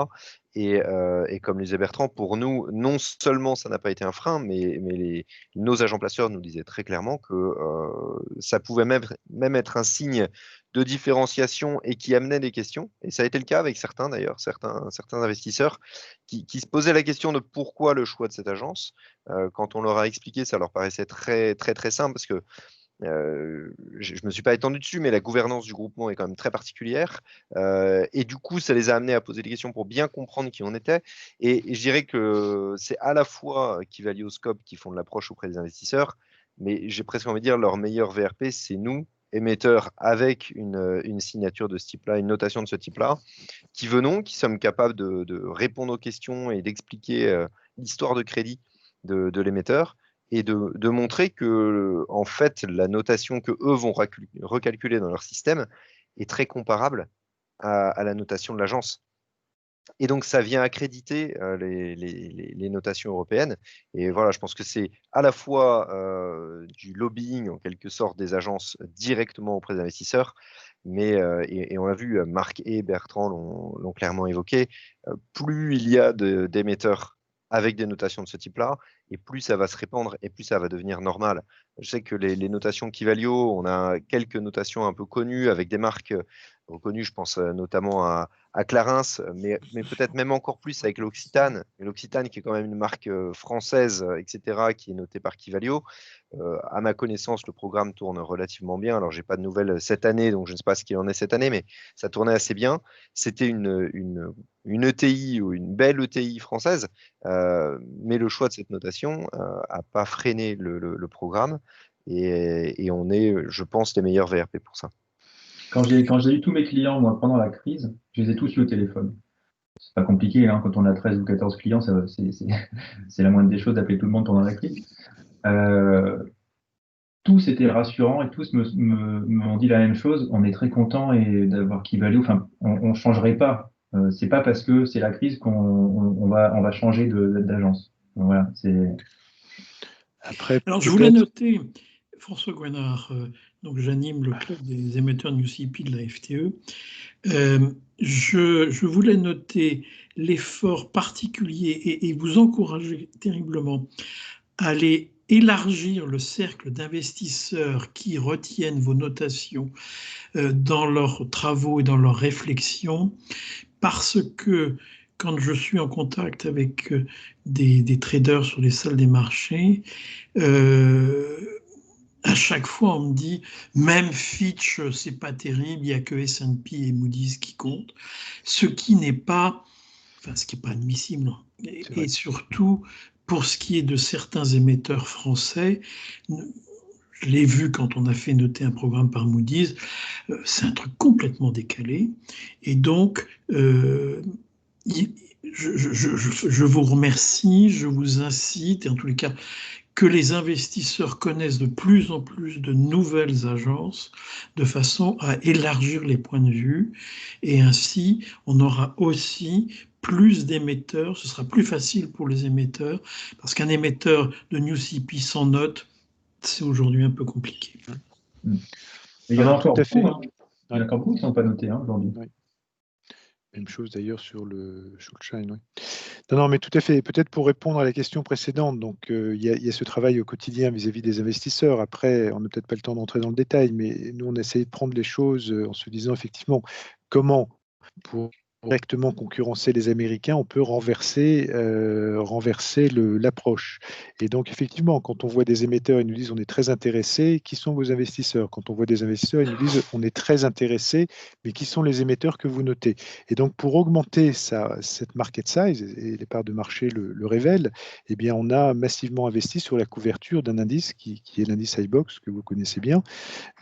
Et comme le disait Bertrand, pour nous, non seulement ça n'a pas été un frein, mais nos agents placeurs nous disaient très clairement que ça pouvait même être un signe de différenciation et qui amenait des questions. Et ça a été le cas avec certains d'ailleurs, certains investisseurs qui se posaient la question de pourquoi le choix de cette agence. Quand on leur a expliqué, ça leur paraissait très, très, très simple parce que je ne me suis pas étendu dessus, mais la gouvernance du groupement est quand même très particulière. Et du coup, ça les a amenés à poser des questions pour bien comprendre qui on était. Et je dirais que c'est à la fois Kivalio, Scope qui font de l'approche auprès des investisseurs, mais j'ai presque envie de dire leur meilleur VRP, c'est nous, émetteurs avec une signature de ce type-là, une notation de ce type-là, qui sommes capables de répondre aux questions et d'expliquer l'histoire de crédit de l'émetteur et de montrer que en fait la notation que eux vont recalculer dans leur système est très comparable à la notation de l'agence. Et donc ça vient accréditer les notations européennes. Et voilà, je pense que c'est à la fois du lobbying en quelque sorte des agences directement auprès des investisseurs, mais et on l'a vu, Marc et Bertrand l'ont clairement évoqué, plus il y a d'émetteurs avec des notations de ce type-là, et plus ça va se répandre, et plus ça va devenir normal. Je sais que les notations Kivalio, on a quelques notations un peu connues avec des marques reconnus, je pense notamment à Clarins, mais peut-être même encore plus avec l'Occitane. L'Occitane qui est quand même une marque française, etc., qui est notée par Kivalio. À ma connaissance, le programme tourne relativement bien. Alors, j'ai pas de nouvelles cette année, donc je ne sais pas ce qu'il en est cette année, mais ça tournait assez bien. C'était une ETI ou une belle ETI française, mais le choix de cette notation n'a pas freiné le programme et on est, je pense, les meilleurs VRP pour ça.
Quand j'ai eu tous mes clients, moi, pendant la crise, je les ai tous eu au téléphone. C'est pas compliqué, hein, quand on a 13 ou 14 clients, c'est la moindre des choses d'appeler tout le monde pendant la crise. Tous étaient rassurants et tous m'ont dit la même chose. On est très content et d'avoir Kivalio. Enfin, on changerait pas. C'est pas parce que c'est la crise qu'on va changer d'agence. Voilà.
Après,
alors, je voulais noter, François Gouinard, donc j'anime le club des émetteurs NewsCP de la FTE. Je voulais noter l'effort particulier et vous encourager terriblement à aller élargir le cercle d'investisseurs qui retiennent vos notations dans leurs travaux et dans leurs réflexions, parce que quand je suis en contact avec des traders sur les salles des marchés, à chaque fois, on me dit, même Fitch, c'est pas terrible, il n'y a que S&P et Moody's qui comptent, ce qui n'est pas admissible. Et surtout, pour ce qui est de certains émetteurs français, je l'ai vu quand on a fait noter un programme par Moody's, c'est un truc complètement décalé. Et donc, je vous remercie, je vous incite, et en tous les cas, que les investisseurs connaissent de plus en plus de nouvelles agences de façon à élargir les points de vue. Et ainsi, on aura aussi plus d'émetteurs. Ce sera plus facile pour les émetteurs parce qu'un émetteur de NewsCP sans note, c'est aujourd'hui un peu compliqué.
Il y en a encore beaucoup, hein. Il y en a encore beaucoup qui ne sont pas notés aujourd'hui.
Oui. Même chose d'ailleurs sur le Schuldschein. Oui. Non, mais tout à fait. Peut-être pour répondre à la question précédente, donc il y a ce travail au quotidien vis-à-vis des investisseurs. Après, on n'a peut-être pas le temps d'entrer dans le détail, mais nous, on essaie de prendre les choses en se disant effectivement comment, pour directement concurrencer les Américains, on peut renverser l'approche. Et donc, effectivement, quand on voit des émetteurs, ils nous disent on est très intéressés, qui sont vos investisseurs? Quand on voit des investisseurs, ils nous disent on est très intéressés, mais qui sont les émetteurs que vous notez? Et donc, pour augmenter cette market size, et les parts de marché le révèlent, eh bien, on a massivement investi sur la couverture d'un indice qui est l'indice iBoxx, que vous connaissez bien,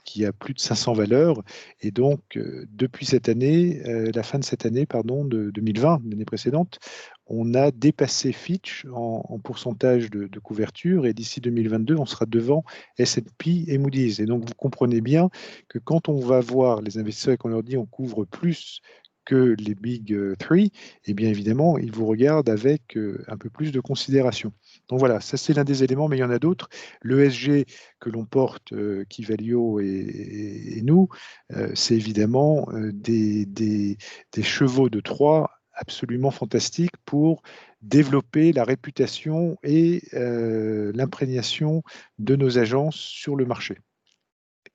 qui a plus de 500 valeurs. Et donc, depuis cette année, la fin de cette année, de 2020, l'année précédente, on a dépassé Fitch en pourcentage de couverture et d'ici 2022, on sera devant S&P et Moody's. Et donc, vous comprenez bien que quand on va voir les investisseurs et qu'on leur dit on couvre plus que les Big Three, eh bien évidemment, ils vous regardent avec un peu plus de considération. Donc voilà, ça c'est l'un des éléments, mais il y en a d'autres. L'ESG que l'on porte, Kivalio et nous, c'est évidemment des chevaux de Troie absolument fantastiques pour développer la réputation et l'imprégnation de nos agences sur le marché.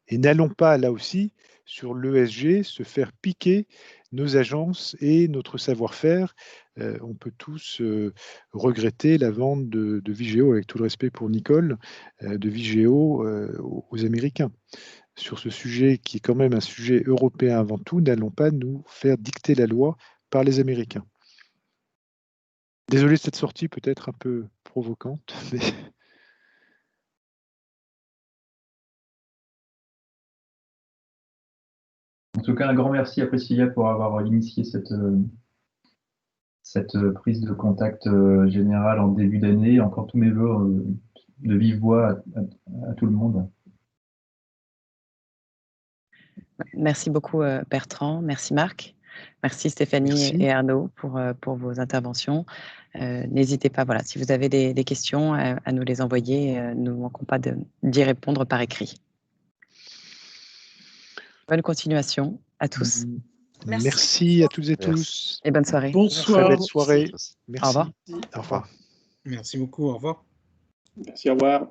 Et n'allons pas, là aussi, sur l'ESG, se faire piquer nos agences et notre savoir-faire. On peut tous regretter la vente de Vigeo, avec tout le respect pour Nicole, de Vigeo aux Américains. Sur ce sujet qui est quand même un sujet européen avant tout, n'allons pas nous faire dicter la loi par les Américains. Désolé de cette sortie peut-être un peu provocante, mais...
En tout cas, un grand merci à Priscilla pour avoir initié cette prise de contact générale en début d'année. Encore tous mes voeux de vive voix à tout le monde.
Merci beaucoup Bertrand, merci Marc, merci Stéphanie et Arnaud pour vos interventions. N'hésitez pas, voilà, si vous avez des questions, à nous les envoyer. Nous ne manquons pas d'y répondre par écrit. Bonne continuation à tous.
Merci à toutes et tous.
Et bonne soirée.
Bonsoir.
Très belle soirée. Merci.
Au revoir.
Au revoir.
Merci beaucoup. Au revoir.
Merci, au revoir.